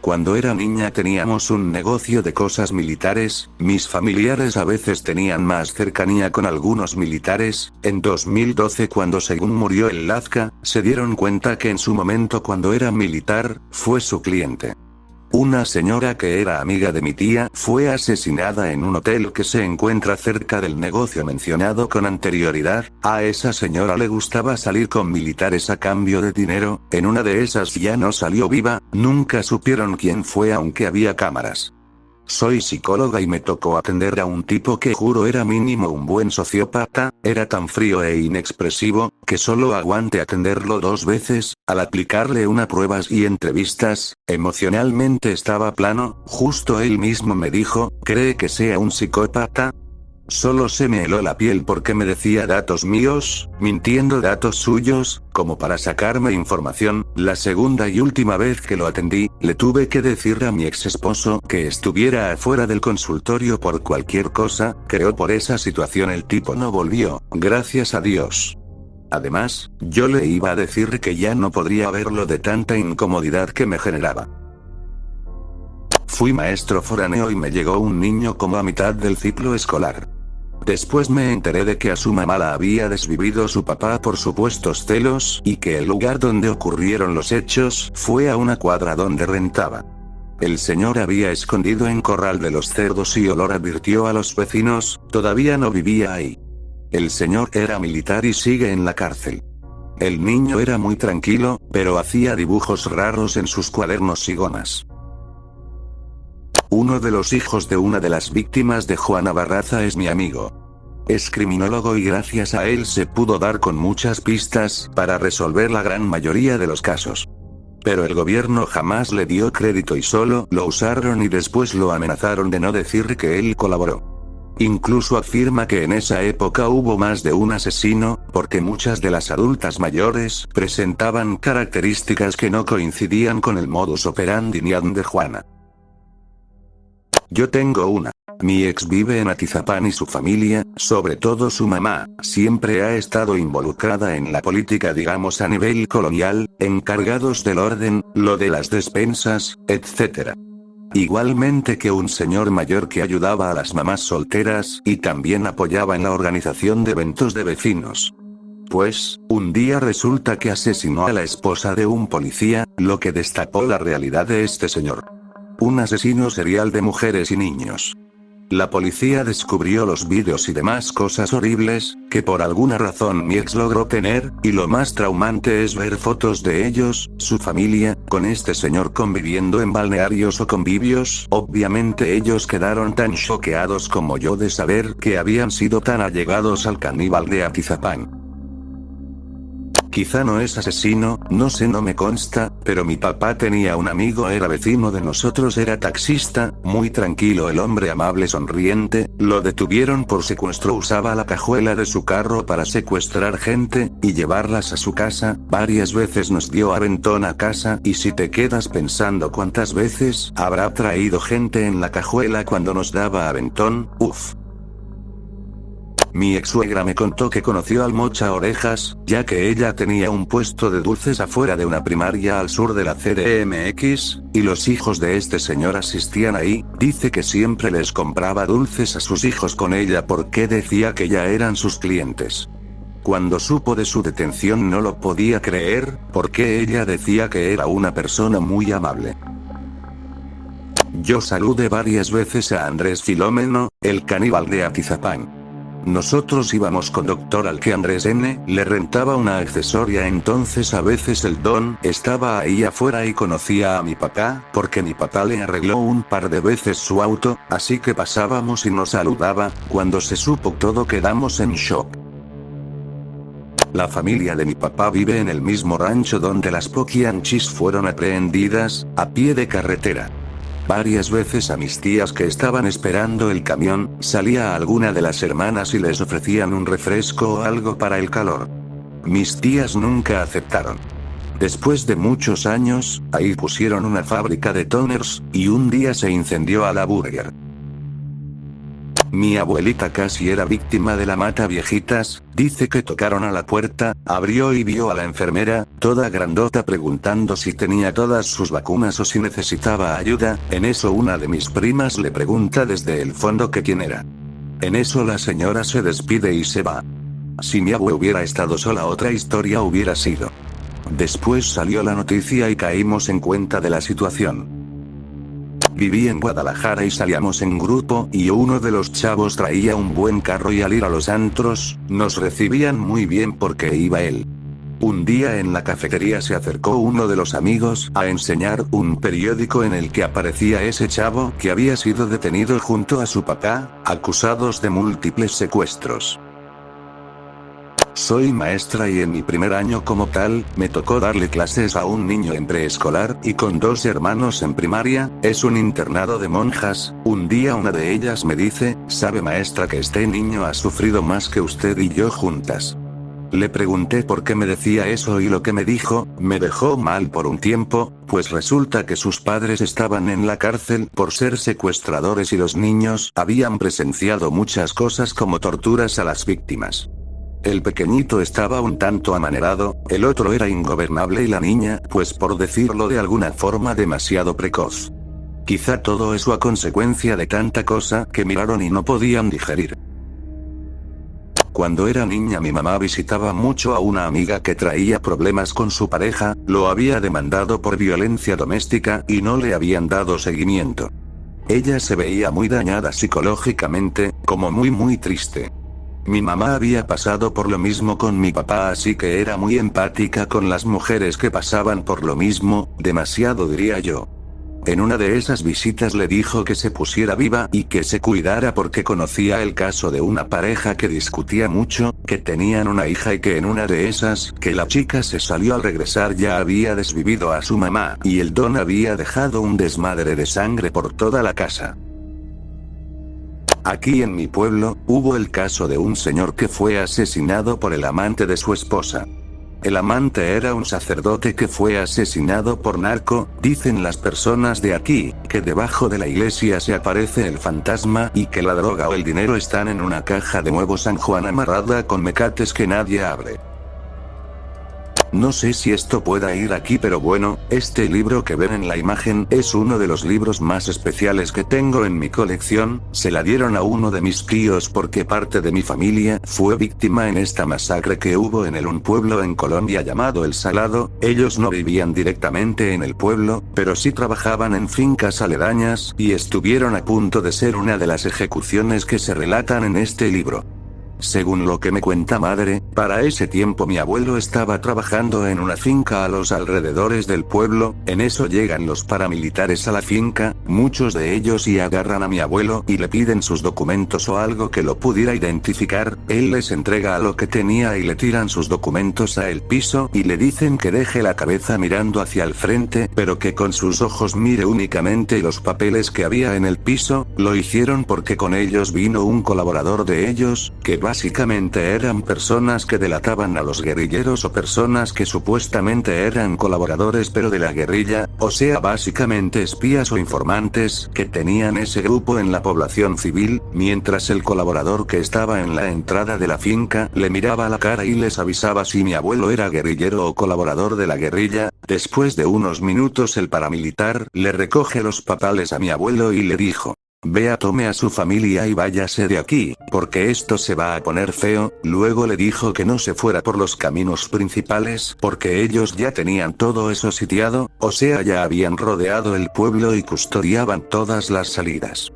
Cuando era niña teníamos un negocio de cosas militares, mis familiares a veces tenían más cercanía con algunos militares. En 2012, cuando según murió el Lazca, se dieron cuenta que en su momento cuando era militar, fue su cliente. Una señora que era amiga de mi tía fue asesinada en un hotel que se encuentra cerca del negocio mencionado con anterioridad. A esa señora le gustaba salir con militares a cambio de dinero, en una de esas ya no salió viva, nunca supieron quién fue aunque había cámaras. Soy psicóloga y me tocó atender a un tipo que juro era mínimo un buen sociópata, era tan frío e inexpresivo, que solo aguanté atenderlo 2 veces, al aplicarle una pruebas y entrevistas, emocionalmente estaba plano, justo él mismo me dijo, ¿cree que sea un psicópata? Solo se me heló la piel porque me decía datos míos, mintiendo datos suyos, como para sacarme información. La segunda y última vez que lo atendí, le tuve que decir a mi ex esposo que estuviera afuera del consultorio por cualquier cosa, creo por esa situación el tipo no volvió, gracias a Dios. Además, yo le iba a decir que ya no podría verlo de tanta incomodidad que me generaba. Fui maestro foráneo y me llegó un niño como a mitad del ciclo escolar. Después me enteré de que a su mamá la había desvivido su papá por supuestos celos y que el lugar donde ocurrieron los hechos fue a una cuadra donde rentaba. El señor había escondido en Corral de los Cerdos y Olor advirtió a los vecinos, todavía no vivía ahí. El señor era militar y sigue en la cárcel. El niño era muy tranquilo, pero hacía dibujos raros en sus cuadernos y gomas. Uno de los hijos de una de las víctimas de Juana Barraza es mi amigo. Es criminólogo y gracias a él se pudo dar con muchas pistas para resolver la gran mayoría de los casos. Pero el gobierno jamás le dio crédito y solo lo usaron y después lo amenazaron de no decir que él colaboró. Incluso afirma que en esa época hubo más de un asesino, porque muchas de las adultas mayores presentaban características que no coincidían con el modus operandi de Juana. Yo tengo una. Mi ex vive en Atizapán y su familia, sobre todo su mamá, siempre ha estado involucrada en la política digamos a nivel colonial, encargados del orden, lo de las despensas, etc. Igualmente que un señor mayor que ayudaba a las mamás solteras y también apoyaba en la organización de eventos de vecinos. Pues, un día resulta que asesinó a la esposa de un policía, lo que destapó la realidad de este señor. Un asesino serial de mujeres y niños. La policía descubrió los vídeos y demás cosas horribles, que por alguna razón mi ex logró tener, y lo más traumante es ver fotos de ellos, su familia, con este señor conviviendo en balnearios o convivios. Obviamente ellos quedaron tan choqueados como yo de saber que habían sido tan allegados al caníbal de Atizapán. Quizá no es asesino, no sé, no me consta, pero mi papá tenía un amigo, era vecino de nosotros, era taxista, muy tranquilo el hombre, amable, sonriente, lo detuvieron por secuestro, usaba la cajuela de su carro para secuestrar gente, y llevarlas a su casa, varias veces nos dio aventón a casa, y si te quedas pensando cuántas veces habrá traído gente en la cajuela cuando nos daba aventón, uff. Mi ex suegra me contó que conoció al Mocha Orejas, ya que ella tenía un puesto de dulces afuera de una primaria al sur de la CDMX, y los hijos de este señor asistían ahí. Dice que siempre les compraba dulces a sus hijos con ella porque decía que ya eran sus clientes. Cuando supo de su detención no lo podía creer, porque ella decía que era una persona muy amable. Yo saludé varias veces a Andrés Filómeno, el caníbal de Atizapán. Nosotros íbamos con doctor al que Andrés N. le rentaba una accesoria, entonces a veces el don estaba ahí afuera y conocía a mi papá, porque mi papá le arregló un par de veces su auto, así que pasábamos y nos saludaba. Cuando se supo todo quedamos en shock. La familia de mi papá vive en el mismo rancho donde las poquianchis fueron aprehendidas, a pie de carretera. Varias veces a mis tías que estaban esperando el camión, salía alguna de las hermanas y les ofrecían un refresco o algo para el calor. Mis tías nunca aceptaron. Después de muchos años, ahí pusieron una fábrica de toners, y un día se incendió a la burger. Mi abuelita casi era víctima de la mata viejitas, dice que tocaron a la puerta, abrió y vio a la enfermera, toda grandota preguntando si tenía todas sus vacunas o si necesitaba ayuda. En eso una de mis primas le pregunta desde el fondo que quién era. En eso la señora se despide y se va. Si mi abue hubiera estado sola, otra historia hubiera sido. Después salió la noticia y caímos en cuenta de la situación. Viví en Guadalajara y salíamos en grupo, y uno de los chavos traía un buen carro y al ir a los antros, nos recibían muy bien porque iba él. Un día en la cafetería se acercó uno de los amigos a enseñar un periódico en el que aparecía ese chavo que había sido detenido junto a su papá, acusados de múltiples secuestros. Soy maestra y en mi primer año como tal, me tocó darle clases a un niño en preescolar y con 2 hermanos en primaria. Es un internado de monjas. Un día una de ellas me dice, ¿sabe maestra que este niño ha sufrido más que usted y yo juntas? Le pregunté por qué me decía eso y lo que me dijo, me dejó mal por un tiempo, pues resulta que sus padres estaban en la cárcel por ser secuestradores y los niños habían presenciado muchas cosas como torturas a las víctimas. El pequeñito estaba un tanto amanerado, el otro era ingobernable y la niña, pues por decirlo de alguna forma, demasiado precoz. Quizá todo eso a consecuencia de tanta cosa que miraron y no podían digerir. Cuando era niña mi mamá visitaba mucho a una amiga que traía problemas con su pareja, lo había demandado por violencia doméstica y no le habían dado seguimiento. Ella se veía muy dañada psicológicamente, como muy triste. Mi mamá había pasado por lo mismo con mi papá, así que era muy empática con las mujeres que pasaban por lo mismo, demasiado diría yo. En una de esas visitas le dijo que se pusiera viva y que se cuidara porque conocía el caso de una pareja que discutía mucho, que tenían una hija y que en una de esas, que la chica se salió al regresar ya había desvivido a su mamá y el don había dejado un desmadre de sangre por toda la casa. Aquí en mi pueblo, hubo el caso de un señor que fue asesinado por el amante de su esposa. El amante era un sacerdote que fue asesinado por narco. Dicen las personas de aquí, que debajo de la iglesia se aparece el fantasma y que la droga o el dinero están en una caja de Nuevo San Juan amarrada con mecates que nadie abre. No sé si esto pueda ir aquí, pero bueno, este libro que ven en la imagen es uno de los libros más especiales que tengo en mi colección. Se la dieron a uno de mis tíos porque parte de mi familia fue víctima en esta masacre que hubo en un pueblo en Colombia llamado El Salado. Ellos no vivían directamente en el pueblo, pero sí trabajaban en fincas aledañas, y estuvieron a punto de ser una de las ejecuciones que se relatan en este libro. Según lo que me cuenta madre, para ese tiempo mi abuelo estaba trabajando en una finca a los alrededores del pueblo. En eso llegan los paramilitares a la finca, muchos de ellos, y agarran a mi abuelo y le piden sus documentos o algo que lo pudiera identificar. Él les entrega a lo que tenía y le tiran sus documentos a el piso y le dicen que deje la cabeza mirando hacia el frente, pero que con sus ojos mire únicamente los papeles que había en el piso. Lo hicieron porque con ellos vino un colaborador de ellos, que básicamente eran personas que delataban a los guerrilleros o personas que supuestamente eran colaboradores pero de la guerrilla, o sea básicamente espías o informantes que tenían ese grupo en la población civil, mientras el colaborador que estaba en la entrada de la finca le miraba a la cara y les avisaba si mi abuelo era guerrillero o colaborador de la guerrilla. Después de unos minutos el paramilitar le recoge los papeles a mi abuelo y le dijo: vea, tome a su familia y váyase de aquí, porque esto se va a poner feo. Luego le dijo que no se fuera por los caminos principales, porque ellos ya tenían todo eso sitiado, o sea ya habían rodeado el pueblo y custodiaban todas las salidas.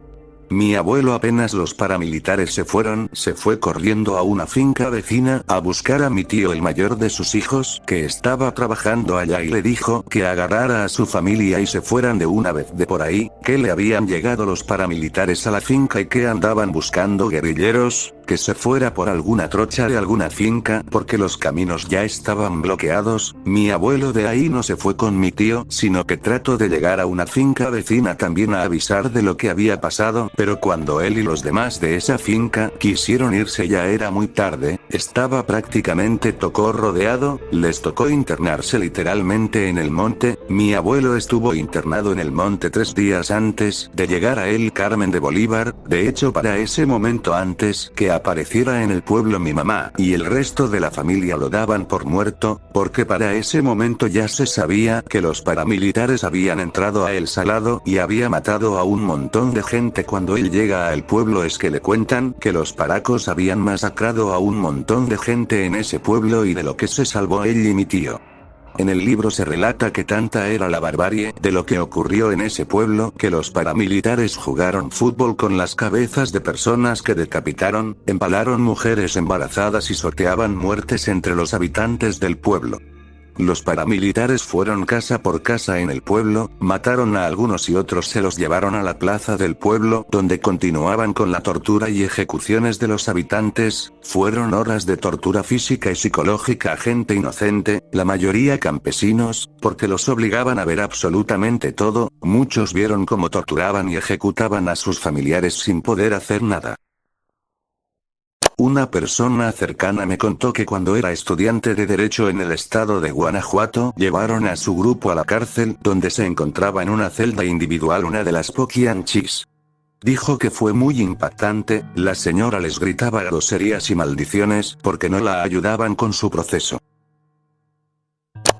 Mi abuelo, apenas los paramilitares se fueron, se fue corriendo a una finca vecina a buscar a mi tío, el mayor de sus hijos, que estaba trabajando allá, y le dijo que agarrara a su familia y se fueran de una vez de por ahí, que le habían llegado los paramilitares a la finca y que andaban buscando guerrilleros, que se fuera por alguna trocha de alguna finca porque los caminos ya estaban bloqueados. Mi abuelo de ahí no se fue con mi tío, sino que trató de llegar a una finca vecina también a avisar de lo que había pasado, pero cuando él y los demás de esa finca quisieron irse ya era muy tarde, estaba prácticamente todo rodeado, les tocó internarse literalmente en el monte. Mi abuelo estuvo internado en el monte 3 días antes de llegar a El Carmen de Bolívar. De hecho, para ese momento, antes que apareciera en el pueblo, mi mamá y el resto de la familia lo daban por muerto, porque para ese momento ya se sabía que los paramilitares habían entrado a El Salado y había matado a un montón de gente. Cuando él llega al pueblo es que le cuentan que los paracos habían masacrado a un montón de gente en ese pueblo y de lo que se salvó él y mi tío. En el libro se relata que tanta era la barbarie de lo que ocurrió en ese pueblo que los paramilitares jugaron fútbol con las cabezas de personas que decapitaron, empalaron mujeres embarazadas y sorteaban muertes entre los habitantes del pueblo. Los paramilitares fueron casa por casa en el pueblo, mataron a algunos y otros se los llevaron a la plaza del pueblo, donde continuaban con la tortura y ejecuciones de los habitantes. Fueron horas de tortura física y psicológica a gente inocente, la mayoría campesinos, porque los obligaban a ver absolutamente todo. Muchos vieron cómo torturaban y ejecutaban a sus familiares sin poder hacer nada. Una persona cercana me contó que cuando era estudiante de Derecho en el estado de Guanajuato, llevaron a su grupo a la cárcel, donde se encontraba en una celda individual una de las poquianchis. Dijo que fue muy impactante, la señora les gritaba groserías y maldiciones porque no la ayudaban con su proceso.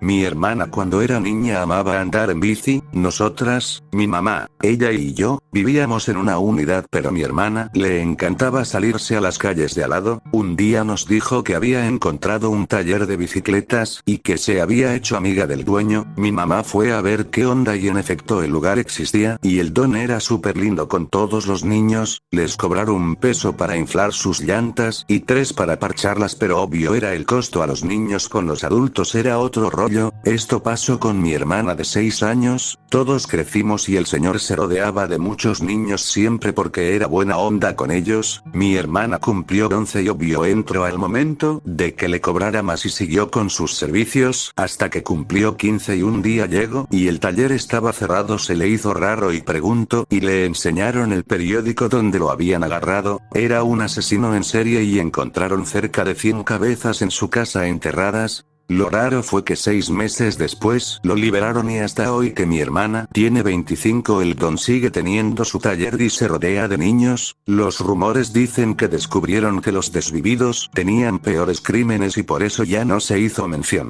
Mi hermana cuando era niña amaba andar en bici. Nosotras, mi mamá, ella y yo, vivíamos en una unidad, pero mi hermana le encantaba salirse a las calles de al lado. Un día nos dijo que había encontrado un taller de bicicletas y que se había hecho amiga del dueño. Mi mamá fue a ver qué onda y en efecto el lugar existía y el don era súper lindo con todos los niños. Les cobraron $1 para inflar sus llantas y 3 para parcharlas, pero obvio era el costo a los niños, con los adultos era otro rollo. Esto pasó con mi hermana de 6 años, todos crecimos y el señor se rodeaba de muchos niños siempre porque era buena onda con ellos. Mi hermana cumplió 11 y obvio entró al momento de que le cobrara más y siguió con sus servicios hasta que cumplió 15 y un día llegó y el taller estaba cerrado. Se le hizo raro y preguntó y le enseñaron el periódico donde lo habían agarrado. Era un asesino en serie y encontraron cerca de 100 cabezas en su casa enterradas. Lo raro fue que 6 meses después lo liberaron y hasta hoy que mi hermana tiene 25 el don sigue teniendo su taller y se rodea de niños. Los rumores dicen que descubrieron que los desvividos tenían peores crímenes y por eso ya no se hizo mención.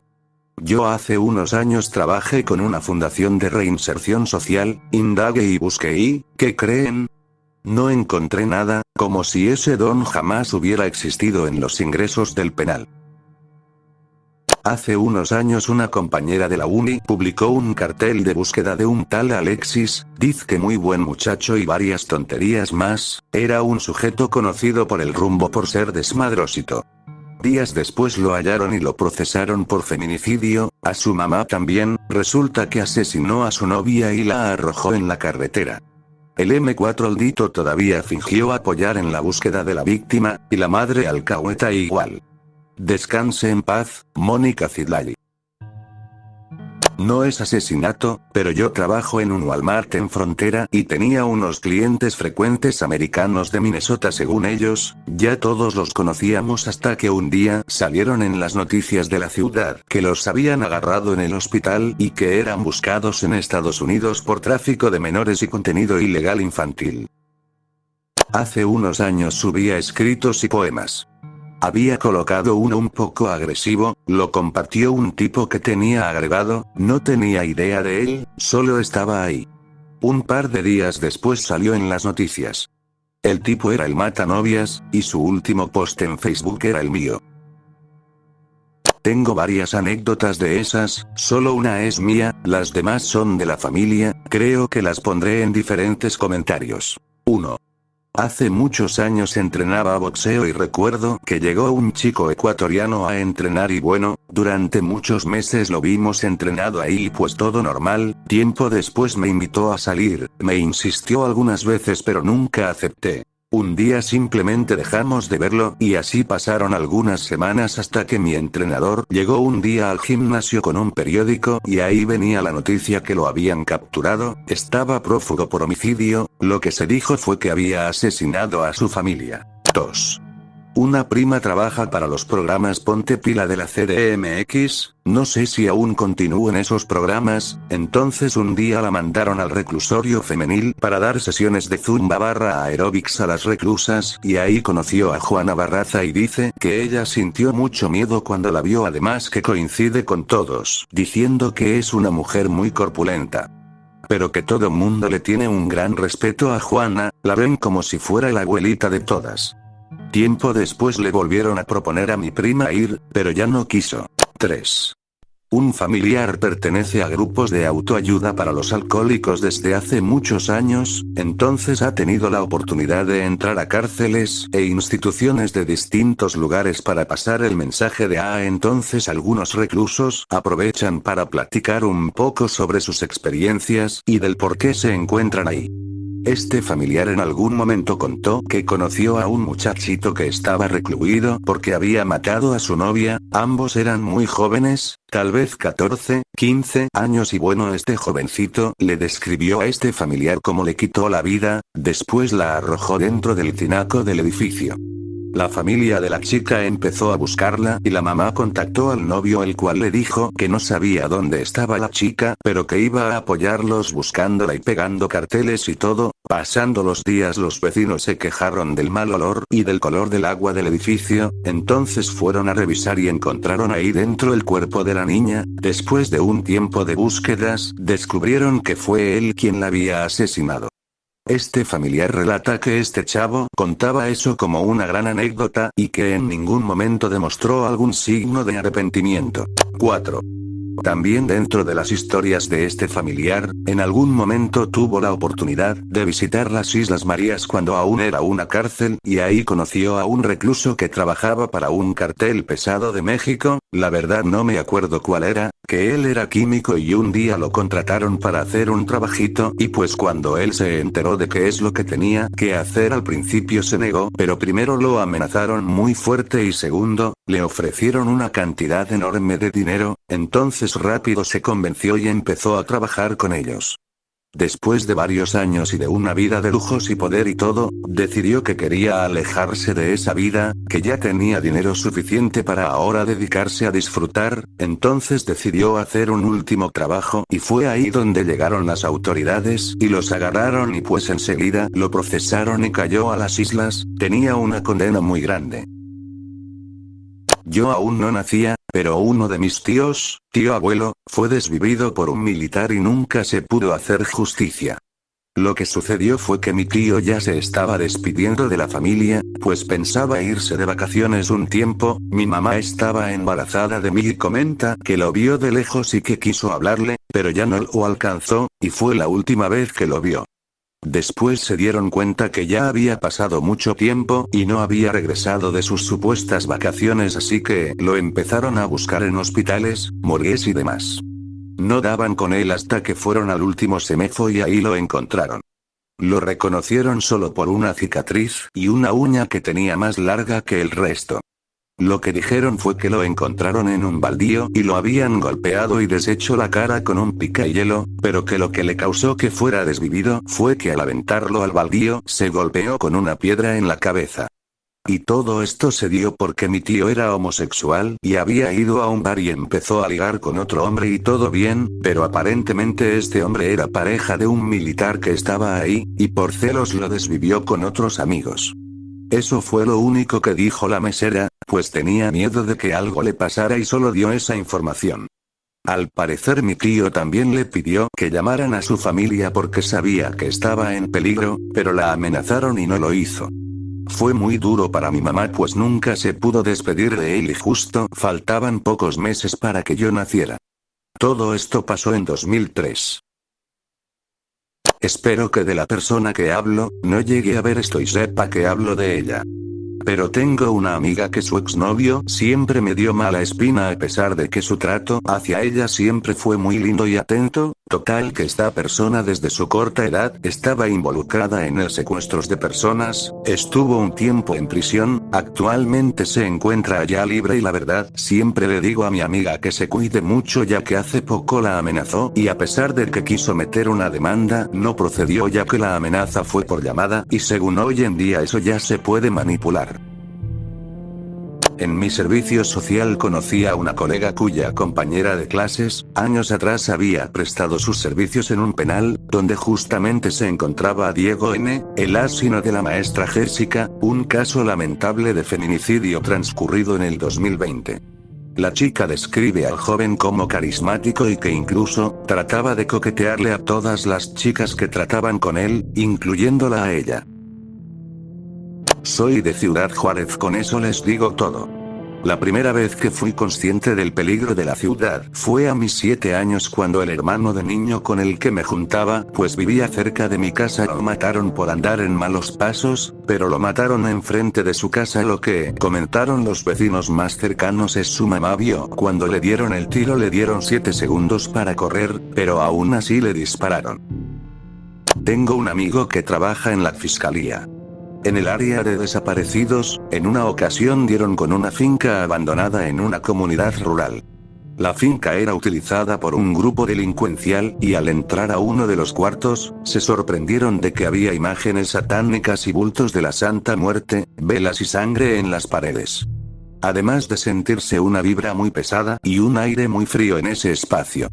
Yo hace unos años trabajé con una fundación de reinserción social, indagué y busqué y, ¿qué creen? No encontré nada, como si ese don jamás hubiera existido en los ingresos del penal. Hace unos años una compañera de la uni publicó un cartel de búsqueda de un tal Alexis, dice que muy buen muchacho y varias tonterías más. Era un sujeto conocido por el rumbo por ser desmadrosito. Días después lo hallaron y lo procesaron por feminicidio, a su mamá también. Resulta que asesinó a su novia y la arrojó en la carretera. El M4 todavía fingió apoyar en la búsqueda de la víctima, y la madre alcahueta igual. Descanse en paz, Mónica Cidlali. No es asesinato, pero yo trabajo en un Walmart en Frontera y tenía unos clientes frecuentes americanos de Minnesota. Según ellos, ya todos los conocíamos hasta que un día salieron en las noticias de la ciudad que los habían agarrado en el hospital y que eran buscados en Estados Unidos por tráfico de menores y contenido ilegal infantil. Hace unos años subía escritos y poemas. Había colocado uno un poco agresivo, lo compartió un tipo que tenía agregado, no tenía idea de él, solo estaba ahí. Un par de días después salió en las noticias. El tipo era el matanovias, y su último post en Facebook era el mío. Tengo varias anécdotas de esas, solo una es mía, las demás son de la familia, creo que las pondré en diferentes comentarios. 1. Hace muchos años entrenaba boxeo y recuerdo que llegó un chico ecuatoriano a entrenar y bueno, durante muchos meses lo vimos entrenado ahí y pues todo normal. Tiempo después me invitó a salir, me insistió algunas veces pero nunca acepté. Un día simplemente dejamos de verlo y así pasaron algunas semanas hasta que mi entrenador llegó un día al gimnasio con un periódico y ahí venía la noticia que lo habían capturado, estaba prófugo por homicidio, lo que se dijo fue que había asesinado a su familia. 2. Una prima trabaja para los programas Ponte Pila de la CDMX, no sé si aún continúan esos programas, entonces un día la mandaron al reclusorio femenil para dar sesiones de zumba barra aeróbics a las reclusas y ahí conoció a Juana Barraza y dice que ella sintió mucho miedo cuando la vio, además que coincide con todos, diciendo que es una mujer muy corpulenta. Pero que todo mundo le tiene un gran respeto a Juana, la ven como si fuera la abuelita de todas. Tiempo después le volvieron a proponer a mi prima ir, pero ya no quiso. 3. Un familiar pertenece a grupos de autoayuda para los alcohólicos desde hace muchos años, entonces ha tenido la oportunidad de entrar a cárceles e instituciones de distintos lugares para pasar el mensaje de entonces algunos reclusos aprovechan para platicar un poco sobre sus experiencias y del por qué se encuentran ahí. Este familiar en algún momento contó que conoció a un muchachito que estaba recluido porque había matado a su novia, ambos eran muy jóvenes, tal vez 14, 15 años, y bueno, este jovencito le describió a este familiar cómo le quitó la vida, después la arrojó dentro del tinaco del edificio. La familia de la chica empezó a buscarla y la mamá contactó al novio, el cual le dijo que no sabía dónde estaba la chica, pero que iba a apoyarlos buscándola y pegando carteles y todo. Pasando los días los vecinos se quejaron del mal olor y del color del agua del edificio, entonces fueron a revisar y encontraron ahí dentro el cuerpo de la niña. Después de un tiempo de búsquedas, descubrieron que fue él quien la había asesinado. Este familiar relata que este chavo contaba eso como una gran anécdota y que en ningún momento demostró algún signo de arrepentimiento. 4. También dentro de las historias de este familiar, en algún momento tuvo la oportunidad de visitar las Islas Marías cuando aún era una cárcel, y ahí conoció a un recluso que trabajaba para un cartel pesado de México, la verdad no me acuerdo cuál era, que él era químico y un día lo contrataron para hacer un trabajito y pues cuando él se enteró de qué es lo que tenía que hacer al principio se negó, pero primero lo amenazaron muy fuerte y segundo, le ofrecieron una cantidad enorme de dinero, entonces rápido se convenció y empezó a trabajar con ellos. Después de varios años y de una vida de lujos y poder y todo, decidió que quería alejarse de esa vida, que ya tenía dinero suficiente para ahora dedicarse a disfrutar, entonces decidió hacer un último trabajo y fue ahí donde llegaron las autoridades y los agarraron y pues enseguida lo procesaron y cayó a las islas, tenía una condena muy grande. Yo aún no nacía, pero uno de mis tío abuelo, fue desvivido por un militar y nunca se pudo hacer justicia. Lo que sucedió fue que mi tío ya se estaba despidiendo de la familia, pues pensaba irse de vacaciones un tiempo, mi mamá estaba embarazada de mí y comenta que lo vio de lejos y que quiso hablarle, pero ya no lo alcanzó, y fue la última vez que lo vio. Después se dieron cuenta que ya había pasado mucho tiempo y no había regresado de sus supuestas vacaciones, así que lo empezaron a buscar en hospitales, morgues y demás. No daban con él hasta que fueron al último semáforo y ahí lo encontraron. Lo reconocieron solo por una cicatriz y una uña que tenía más larga que el resto. Lo que dijeron fue que lo encontraron en un baldío y lo habían golpeado y deshecho la cara con un picahielo, pero que lo que le causó que fuera desvivido fue que al aventarlo al baldío se golpeó con una piedra en la cabeza. Y todo esto se dio porque mi tío era homosexual y había ido a un bar y empezó a ligar con otro hombre y todo bien, pero aparentemente este hombre era pareja de un militar que estaba ahí, y por celos lo desvivió con otros amigos. Eso fue lo único que dijo la mesera, pues tenía miedo de que algo le pasara y solo dio esa información. Al parecer mi tío también le pidió que llamaran a su familia porque sabía que estaba en peligro, pero la amenazaron y no lo hizo. Fue muy duro para mi mamá pues nunca se pudo despedir de él y justo faltaban pocos meses para que yo naciera. Todo esto pasó en 2003. Espero que de la persona que hablo, no llegue a ver esto y sepa que hablo de ella. Pero tengo una amiga que su exnovio siempre me dio mala espina a pesar de que su trato hacia ella siempre fue muy lindo y atento. Total que esta persona desde su corta edad estaba involucrada en el secuestros de personas, estuvo un tiempo en prisión, actualmente se encuentra allá libre y la verdad, siempre le digo a mi amiga que se cuide mucho ya que hace poco la amenazó y a pesar de que quiso meter una demanda, no procedió ya que la amenaza fue por llamada y según hoy en día eso ya se puede manipular. En mi servicio social conocí a una colega cuya compañera de clases, años atrás había prestado sus servicios en un penal, donde justamente se encontraba a Diego N., el asesino de la maestra Jessica, un caso lamentable de feminicidio transcurrido en el 2020. La chica describe al joven como carismático y que incluso, trataba de coquetearle a todas las chicas que trataban con él, incluyéndola a ella. Soy de Ciudad Juárez, con eso les digo todo. La primera vez que fui consciente del peligro de la ciudad fue a mis 7 años cuando el hermano de niño con el que me juntaba, pues vivía cerca de mi casa, lo mataron por andar en malos pasos, pero lo mataron enfrente de su casa. Lo que comentaron los vecinos más cercanos es su mamá vio cuando le dieron el tiro, le dieron 7 segundos para correr, pero aún así le dispararon. Tengo un amigo que trabaja en la fiscalía. En el área de desaparecidos, en una ocasión dieron con una finca abandonada en una comunidad rural. La finca era utilizada por un grupo delincuencial, y al entrar a uno de los cuartos, se sorprendieron de que había imágenes satánicas y bultos de la Santa Muerte, velas y sangre en las paredes. Además de sentirse una vibra muy pesada, y un aire muy frío en ese espacio.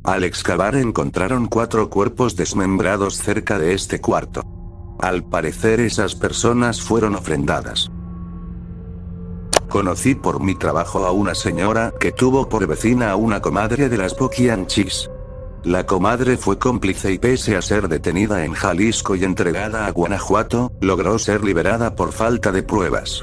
Al excavar encontraron 4 cuerpos desmembrados cerca de este cuarto. Al parecer esas personas fueron ofrendadas. Conocí por mi trabajo a una señora que tuvo por vecina a una comadre de las Poquianchis. La comadre fue cómplice y pese a ser detenida en Jalisco y entregada a Guanajuato, logró ser liberada por falta de pruebas.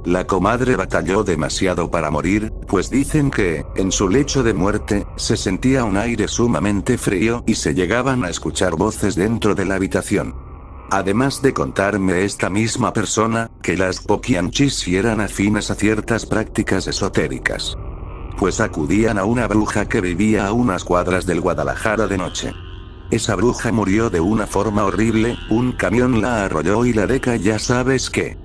La comadre batalló demasiado para morir, pues dicen que, en su lecho de muerte, se sentía un aire sumamente frío y se llegaban a escuchar voces dentro de la habitación. Además de contarme esta misma persona, que las Poquianchis sí eran afines a ciertas prácticas esotéricas. Pues acudían a una bruja que vivía a unas cuadras del Guadalajara de noche. Esa bruja murió de una forma horrible, un camión la arrolló y la deca ya sabes qué.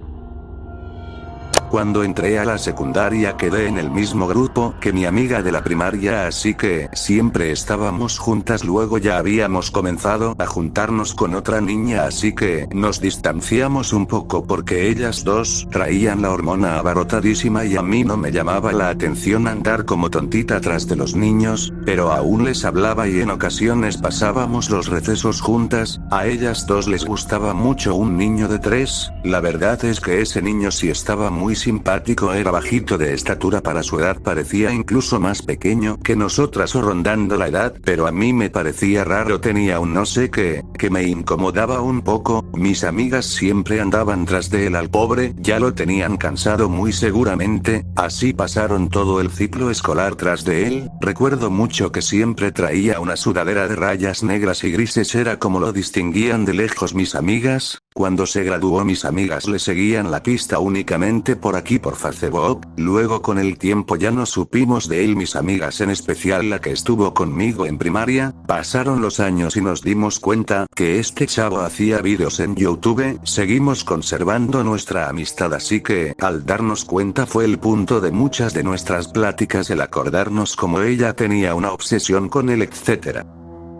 Cuando entré a la secundaria quedé en el mismo grupo que mi amiga de la primaria, así que siempre estábamos juntas. Luego ya habíamos comenzado a juntarnos con otra niña, así que nos distanciamos un poco porque ellas dos traían la hormona abarrotadísima y a mí no me llamaba la atención andar como tontita tras de los niños, pero aún les hablaba y en ocasiones pasábamos los recesos juntas. A ellas dos les gustaba mucho un niño de 3, la verdad es que ese niño sí estaba muy simpático, era bajito de estatura para su edad, parecía incluso más pequeño que nosotras o rondando la edad, pero a mí me parecía raro, tenía un no sé qué, que me incomodaba un poco. Mis amigas siempre andaban tras de él, al pobre ya lo tenían cansado muy seguramente, así pasaron todo el ciclo escolar tras de él. Recuerdo mucho que siempre traía una sudadera de rayas negras y grises, era como lo distinguían de lejos mis amigas. Cuando se graduó mis amigas le seguían la pista únicamente por aquí por Facebook, luego con el tiempo ya no supimos de él, mis amigas, en especial la que estuvo conmigo en primaria. Pasaron los años y nos dimos cuenta que este chavo hacía vídeos en YouTube, seguimos conservando nuestra amistad, así que, al darnos cuenta fue el punto de muchas de nuestras pláticas el acordarnos como ella tenía una obsesión con él, etc.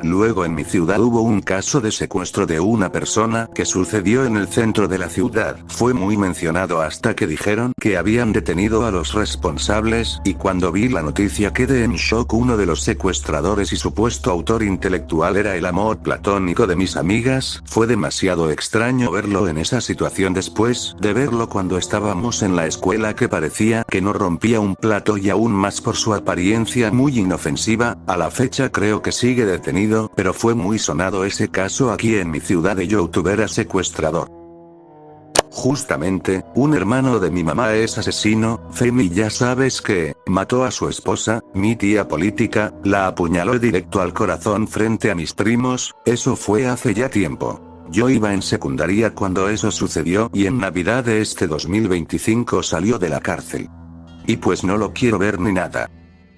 Luego en mi ciudad hubo un caso de secuestro de una persona que sucedió en el centro de la ciudad. Fue muy mencionado hasta que dijeron que habían detenido a los responsables, y cuando vi la noticia quedé en shock. Uno de los secuestradores y supuesto autor intelectual era el amor platónico de mis amigas. Fue demasiado extraño verlo en esa situación después de verlo cuando estábamos en la escuela, que parecía que no rompía un plato, y aún más por su apariencia muy inofensiva. A la fecha creo que sigue detenido, pero fue muy sonado ese caso aquí en mi ciudad de youtuber secuestrador. Justamente, un hermano de mi mamá es asesino, Femi, ya sabes que, mató a su esposa, mi tía política, la apuñaló directo al corazón frente a mis primos. Eso fue hace ya tiempo. Yo iba en secundaria cuando eso sucedió y en Navidad de este 2025 salió de la cárcel. Y pues no lo quiero ver ni nada.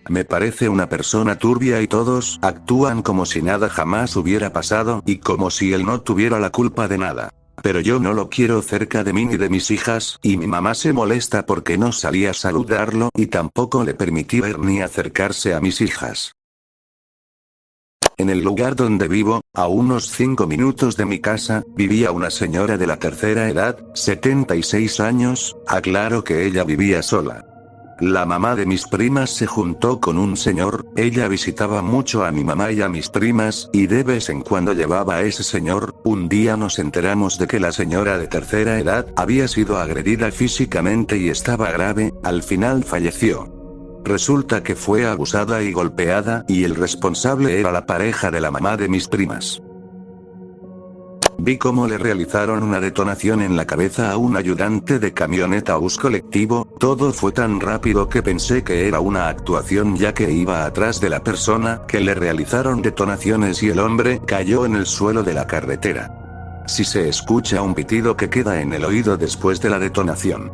Me parece una persona turbia y todos actúan como si nada jamás hubiera pasado y como si él no tuviera la culpa de nada. Pero yo no lo quiero cerca de mí ni de mis hijas, y mi mamá se molesta porque no salí a saludarlo y tampoco le permití ver ni acercarse a mis hijas. En el lugar donde vivo, a unos 5 minutos de mi casa, vivía una señora de la tercera edad, 76 años, aclaro que ella vivía sola. La mamá de mis primas se juntó con un señor, ella visitaba mucho a mi mamá y a mis primas, y de vez en cuando llevaba a ese señor. Un día nos enteramos de que la señora de tercera edad había sido agredida físicamente y estaba grave, al final falleció. Resulta que fue abusada y golpeada, y el responsable era la pareja de la mamá de mis primas. Vi cómo le realizaron una detonación en la cabeza a un ayudante de camioneta bus colectivo, todo fue tan rápido que pensé que era una actuación ya que iba atrás de la persona que le realizaron detonaciones y el hombre cayó en el suelo de la carretera. Si se escucha un pitido que queda en el oído después de la detonación.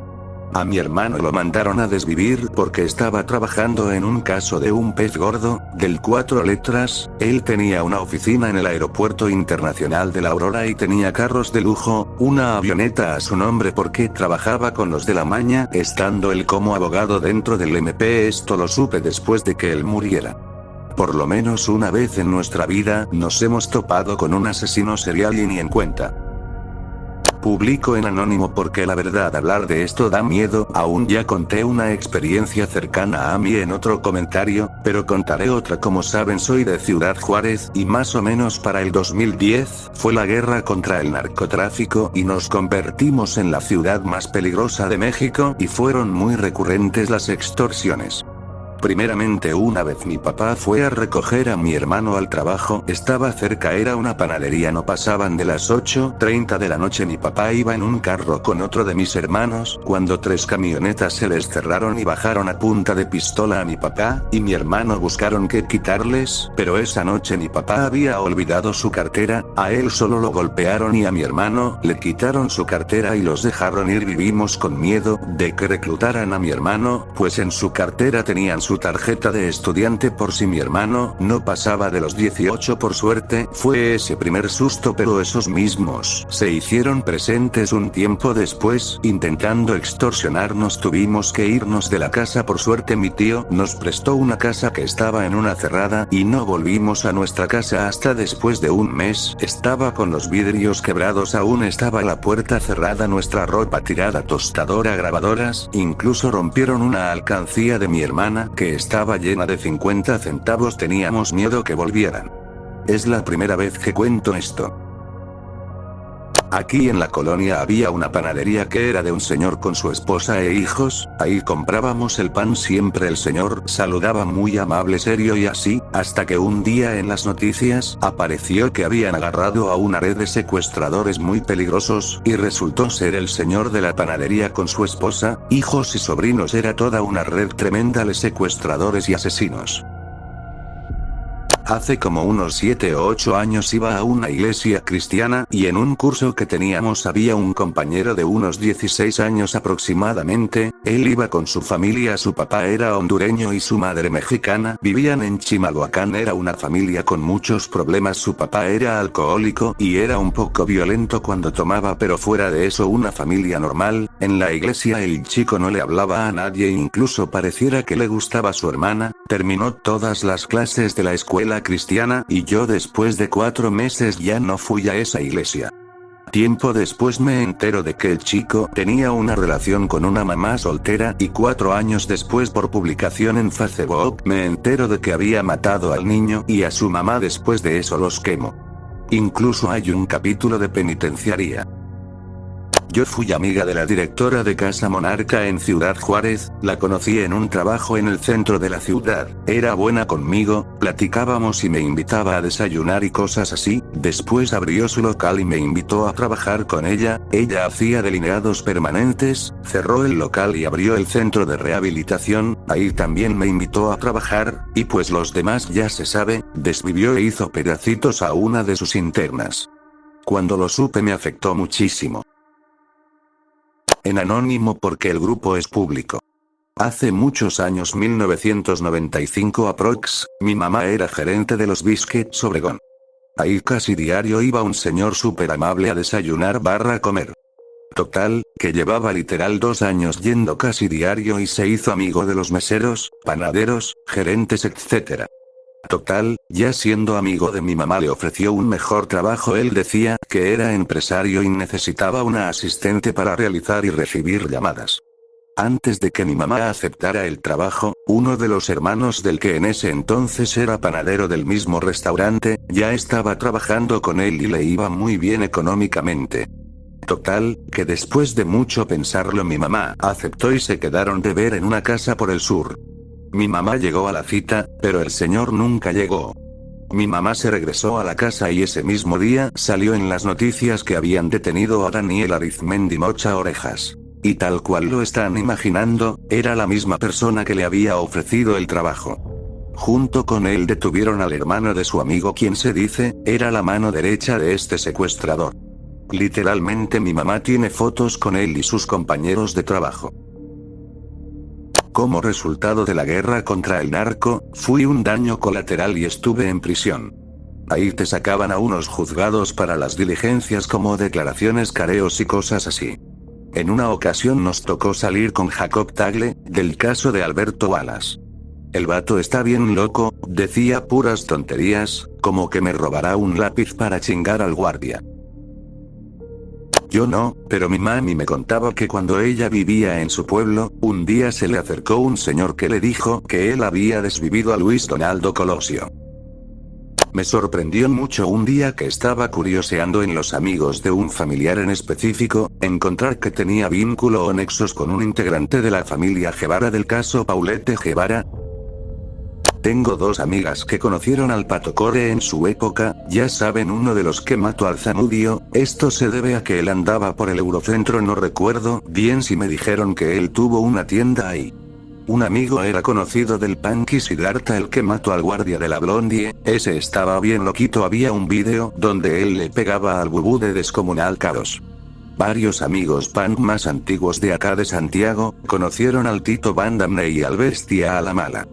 A mi hermano lo mandaron a desvivir porque estaba trabajando en un caso de un pez gordo, del 4 letras, él tenía una oficina en el aeropuerto internacional de La Aurora y tenía carros de lujo, una avioneta a su nombre porque trabajaba con los de la maña, estando él como abogado dentro del MP. Esto lo supe después de que él muriera. Por lo menos una vez en nuestra vida nos hemos topado con un asesino serial y ni en cuenta. Publico en anónimo porque la verdad hablar de esto da miedo, aún ya conté una experiencia cercana a mí en otro comentario, pero contaré otra. Como saben soy de Ciudad Juárez, y más o menos para el 2010, fue la guerra contra el narcotráfico y nos convertimos en la ciudad más peligrosa de México y fueron muy recurrentes las extorsiones. Primeramente una vez mi papá fue a recoger a mi hermano al trabajo, estaba cerca, era una panadería, no pasaban de las 8:30 de la noche, mi papá iba en un carro con otro de mis hermanos, cuando 3 camionetas se les cerraron y bajaron a punta de pistola a mi papá y mi hermano, buscaron qué quitarles, pero esa noche mi papá había olvidado su cartera, a él solo lo golpearon y a mi hermano le quitaron su cartera y los dejaron ir. Vivimos con miedo de que reclutaran a mi hermano, pues en su cartera tenían su tarjeta de estudiante por si mi hermano no pasaba de los 18. Por suerte, fue ese primer susto, pero esos mismos se hicieron presentes un tiempo después, intentando extorsionarnos. Tuvimos que irnos de la casa. Por suerte mi tío nos prestó una casa que estaba en una cerrada y no volvimos a nuestra casa hasta después de un mes. Estaba con los vidrios quebrados, aún estaba la puerta cerrada, nuestra ropa tirada, tostadora, grabadoras, incluso rompieron una alcancía de mi hermana que estaba llena de 50 centavos. Teníamos miedo que volvieran. Es la primera vez que cuento esto. Aquí en la colonia había una panadería que era de un señor con su esposa e hijos, ahí comprábamos el pan siempre. El señor saludaba muy amable, serio y así, hasta que un día en las noticias apareció que habían agarrado a una red de secuestradores muy peligrosos, y resultó ser el señor de la panadería con su esposa, hijos y sobrinos. Era toda una red tremenda de secuestradores y asesinos. Hace como unos 7 o 8 años iba a una iglesia cristiana, y en un curso que teníamos había un compañero de unos 16 años aproximadamente. Él iba con su familia, su papá era hondureño y su madre mexicana, vivían en Chimalhuacán. Era una familia con muchos problemas, su papá era alcohólico y era un poco violento cuando tomaba, pero fuera de eso una familia normal. En la iglesia el chico no le hablaba a nadie, incluso pareciera que le gustaba su hermana. Terminó todas las clases de la escuela cristiana, y yo después de 4 meses ya no fui a esa iglesia. Tiempo después me entero de que el chico tenía una relación con una mamá soltera, y 4 años después, por publicación en Facebook, me entero de que había matado al niño y a su mamá. Después de eso los quemó. Incluso hay un capítulo de penitenciaría. Yo fui amiga de la directora de Casa Monarca en Ciudad Juárez, la conocí en un trabajo en el centro de la ciudad, era buena conmigo, platicábamos y me invitaba a desayunar y cosas así. Después abrió su local y me invitó a trabajar con ella hacía delineados permanentes, cerró el local y abrió el centro de rehabilitación, ahí también me invitó a trabajar, y pues los demás ya se sabe, desvivió e hizo pedacitos a una de sus internas. Cuando lo supe me afectó muchísimo. En anónimo porque el grupo es público. Hace muchos años, 1995 aprox, mi mamá era gerente de los Biscuits Obregón. Ahí casi diario iba un señor súper amable a desayunar / comer. Total, que llevaba literal 2 años yendo casi diario y se hizo amigo de los meseros, panaderos, gerentes etc. Total, ya siendo amigo de mi mamá le ofreció un mejor trabajo. Él decía que era empresario y necesitaba una asistente para realizar y recibir llamadas. Antes de que mi mamá aceptara el trabajo, uno de los hermanos del que en ese entonces era panadero del mismo restaurante, ya estaba trabajando con él y le iba muy bien económicamente. Total, que después de mucho pensarlo mi mamá aceptó y se quedaron de ver en una casa por el sur. Mi mamá llegó a la cita, pero el señor nunca llegó. Mi mamá se regresó a la casa y ese mismo día salió en las noticias que habían detenido a Daniel Arizmendi Mocha Orejas. Y tal cual lo están imaginando, era la misma persona que le había ofrecido el trabajo. Junto con él detuvieron al hermano de su amigo, quien se dice, era la mano derecha de este secuestrador. Literalmente mi mamá tiene fotos con él y sus compañeros de trabajo. Como resultado de la guerra contra el narco, fui un daño colateral y estuve en prisión. Ahí te sacaban a unos juzgados para las diligencias como declaraciones, careos y cosas así. En una ocasión nos tocó salir con Jacob Tagle, del caso de Alberto Wallace. El vato está bien loco, decía puras tonterías, como que me robará un lápiz para chingar al guardia. Yo no, pero mi mami me contaba que cuando ella vivía en su pueblo, un día se le acercó un señor que le dijo que él había desvivido a Luis Donaldo Colosio. Me sorprendió mucho un día que estaba curioseando en los amigos de un familiar en específico, encontrar que tenía vínculo o nexos con un integrante de la familia Guevara del caso Paulette Guevara. Tengo 2 amigas que conocieron al Pato Core en su época, ya saben, uno de los que mató al Zamudio. Esto se debe a que él andaba por el Eurocentro, no recuerdo bien si me dijeron que él tuvo una tienda ahí. Un amigo era conocido del Punky Siddhartha, el que mató al guardia de la Blondie, ese estaba bien loquito. Había un vídeo donde él le pegaba al bubú de Descomunal Caros. Varios amigos punk más antiguos de acá de Santiago, conocieron al Tito Bandamne y al Bestia a la Mala.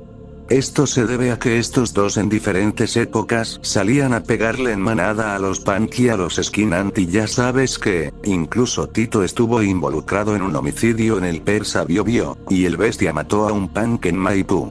Esto se debe a que estos dos en diferentes épocas salían a pegarle en manada a los punk y a los skinant, y ya sabes que, incluso Tito estuvo involucrado en un homicidio en el Persa Biobío, y el Bestia mató a un punk en Maipú.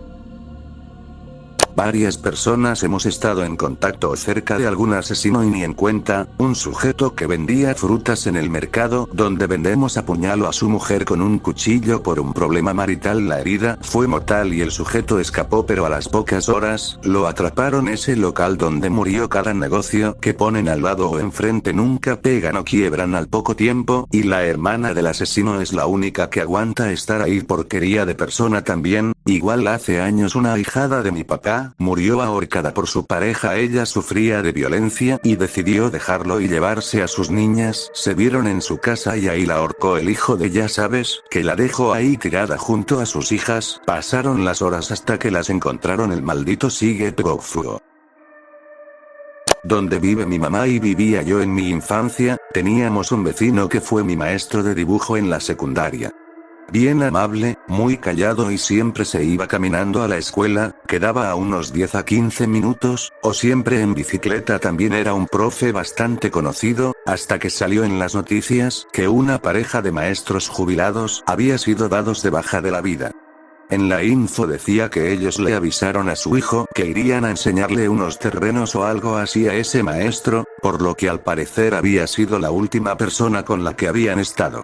Varias personas hemos estado en contacto cerca de algún asesino y ni en cuenta. Un sujeto que vendía frutas en el mercado donde vendemos apuñaló a su mujer con un cuchillo por un problema marital. La herida fue mortal y el sujeto escapó, pero a las pocas horas lo atraparon. Ese local donde murió, cada negocio que ponen al lado o enfrente nunca pegan o quiebran al poco tiempo, y la hermana del asesino es la única que aguanta estar ahí. Porquería de persona también. Igual hace años una ahijada de mi papá murió ahorcada por su pareja. Ella sufría de violencia y decidió dejarlo y llevarse a sus niñas. Se vieron en su casa y ahí la ahorcó el hijo de ella, sabes, que la dejó ahí tirada junto a sus hijas. Pasaron las horas hasta que las encontraron. El maldito sigue prófugo. Donde vive mi mamá y vivía yo en mi infancia, teníamos un vecino que fue mi maestro de dibujo en la secundaria. Bien amable, muy callado y siempre se iba caminando a la escuela, quedaba a unos 10 a 15 minutos, o siempre en bicicleta. También era un profe bastante conocido, hasta que salió en las noticias que una pareja de maestros jubilados había sido dados de baja de la vida. En la info decía que ellos le avisaron a su hijo que irían a enseñarle unos terrenos o algo así a ese maestro, por lo que al parecer había sido la última persona con la que habían estado.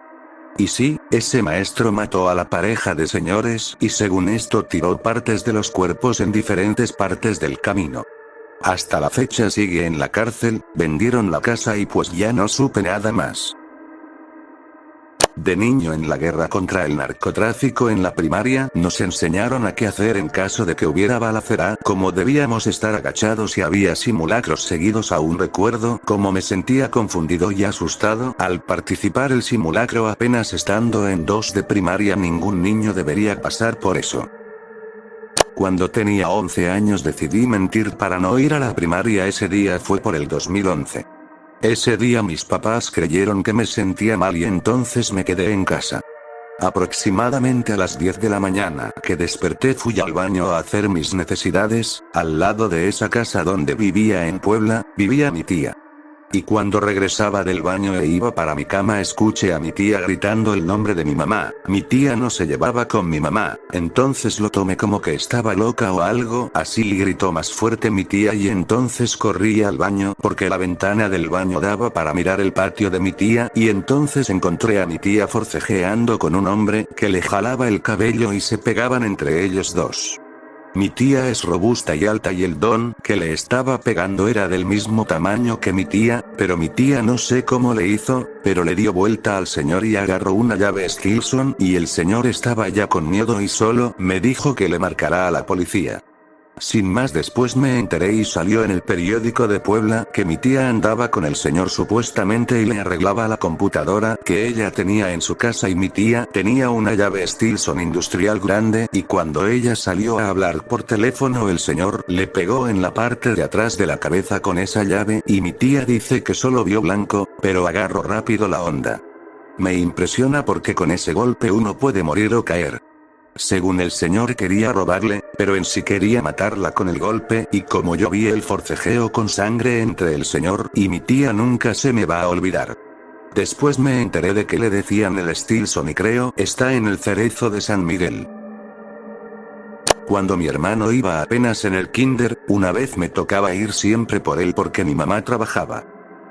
Y sí, ese maestro mató a la pareja de señores y según esto tiró partes de los cuerpos en diferentes partes del camino. Hasta la fecha sigue en la cárcel. Vendieron la casa y pues ya no supe nada más. De niño, en la guerra contra el narcotráfico en la primaria, nos enseñaron a qué hacer en caso de que hubiera balacera, cómo debíamos estar agachados y había simulacros seguidos. Aún recuerdo cómo me sentía confundido y asustado al participar el simulacro. Apenas estando en 2 de primaria, ningún niño debería pasar por eso. Cuando tenía 11 años decidí mentir para no ir a la primaria. Ese día fue por el 2011. Ese día mis papás creyeron que me sentía mal y entonces me quedé en casa. Aproximadamente a las 10 de la mañana que desperté fui al baño a hacer mis necesidades, al lado de esa casa donde vivía en Puebla, vivía mi tía. Y cuando regresaba del baño e iba para mi cama escuché a mi tía gritando el nombre de mi mamá. Mi tía no se llevaba con mi mamá, entonces lo tomé como que estaba loca o algo así y gritó más fuerte mi tía y entonces corrí al baño porque la ventana del baño daba para mirar el patio de mi tía y entonces encontré a mi tía forcejeando con un hombre que le jalaba el cabello y se pegaban entre ellos dos. Mi tía es robusta y alta y el don que le estaba pegando era del mismo tamaño que mi tía, pero mi tía no sé cómo le hizo, pero le dio vuelta al señor y agarró una llave Stilson y el señor estaba ya con miedo y solo me dijo que le marcará a la policía. Sin más después me enteré y salió en el periódico de Puebla que mi tía andaba con el señor supuestamente y le arreglaba la computadora que ella tenía en su casa y mi tía tenía una llave Stilson industrial grande y cuando ella salió a hablar por teléfono el señor le pegó en la parte de atrás de la cabeza con esa llave y mi tía dice que solo vio blanco, pero agarró rápido la onda. Me impresiona porque con ese golpe uno puede morir o caer. Según el señor quería robarle, pero en sí quería matarla con el golpe y como yo vi el forcejeo con sangre entre el señor y mi tía nunca se me va a olvidar. Después me enteré de que le decían el Stilson y creo está en el Cerezo de San Miguel. Cuando mi hermano iba apenas en el kinder, una vez me tocaba ir siempre por él porque mi mamá trabajaba.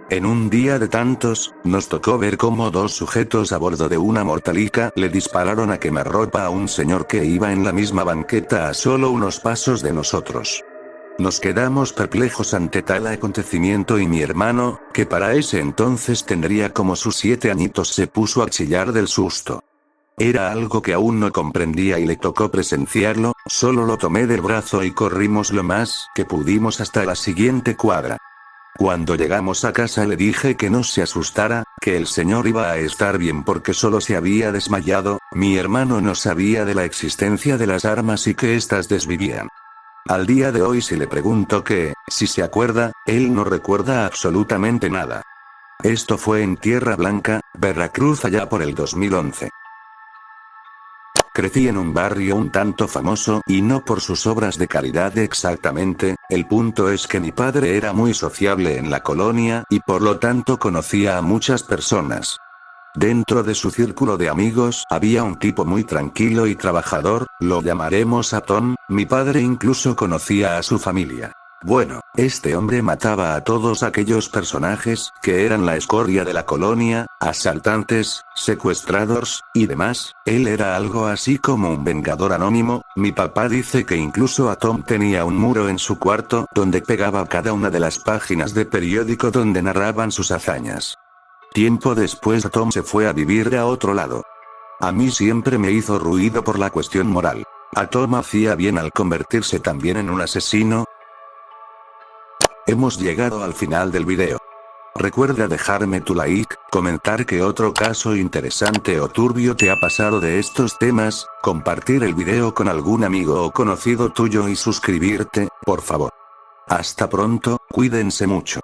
En un día de tantos, nos tocó ver cómo dos sujetos a bordo de una mortalica le dispararon a quemarropa a un señor que iba en la misma banqueta a solo unos pasos de nosotros. Nos quedamos perplejos ante tal acontecimiento y mi hermano, que para ese entonces tendría como sus 7 añitos, se puso a chillar del susto. Era algo que aún no comprendía y le tocó presenciarlo, solo lo tomé del brazo y corrimos lo más que pudimos hasta la siguiente cuadra. Cuando llegamos a casa le dije que no se asustara, que el señor iba a estar bien porque solo se había desmayado, mi hermano no sabía de la existencia de las armas y que éstas desvivían. Al día de hoy si le pregunto si se acuerda, él no recuerda absolutamente nada. Esto fue en Tierra Blanca, Veracruz allá por el 2011. Crecí en un barrio un tanto famoso y no por sus obras de caridad exactamente, el punto es que mi padre era muy sociable en la colonia y por lo tanto conocía a muchas personas. Dentro de su círculo de amigos había un tipo muy tranquilo y trabajador, lo llamaremos a Tom, mi padre incluso conocía a su familia. Bueno, este hombre mataba a todos aquellos personajes que eran la escoria de la colonia, asaltantes, secuestradores, y demás, él era algo así como un vengador anónimo. Mi papá dice que incluso a Tom tenía un muro en su cuarto donde pegaba cada una de las páginas de periódico donde narraban sus hazañas. Tiempo después Tom se fue a vivir a otro lado. A mí siempre me hizo ruido por la cuestión moral. ¿A Tom hacía bien al convertirse también en un asesino? Hemos llegado al final del video. Recuerda dejarme tu like, comentar qué otro caso interesante o turbio te ha pasado de estos temas, compartir el video con algún amigo o conocido tuyo y suscribirte, por favor. Hasta pronto, cuídense mucho.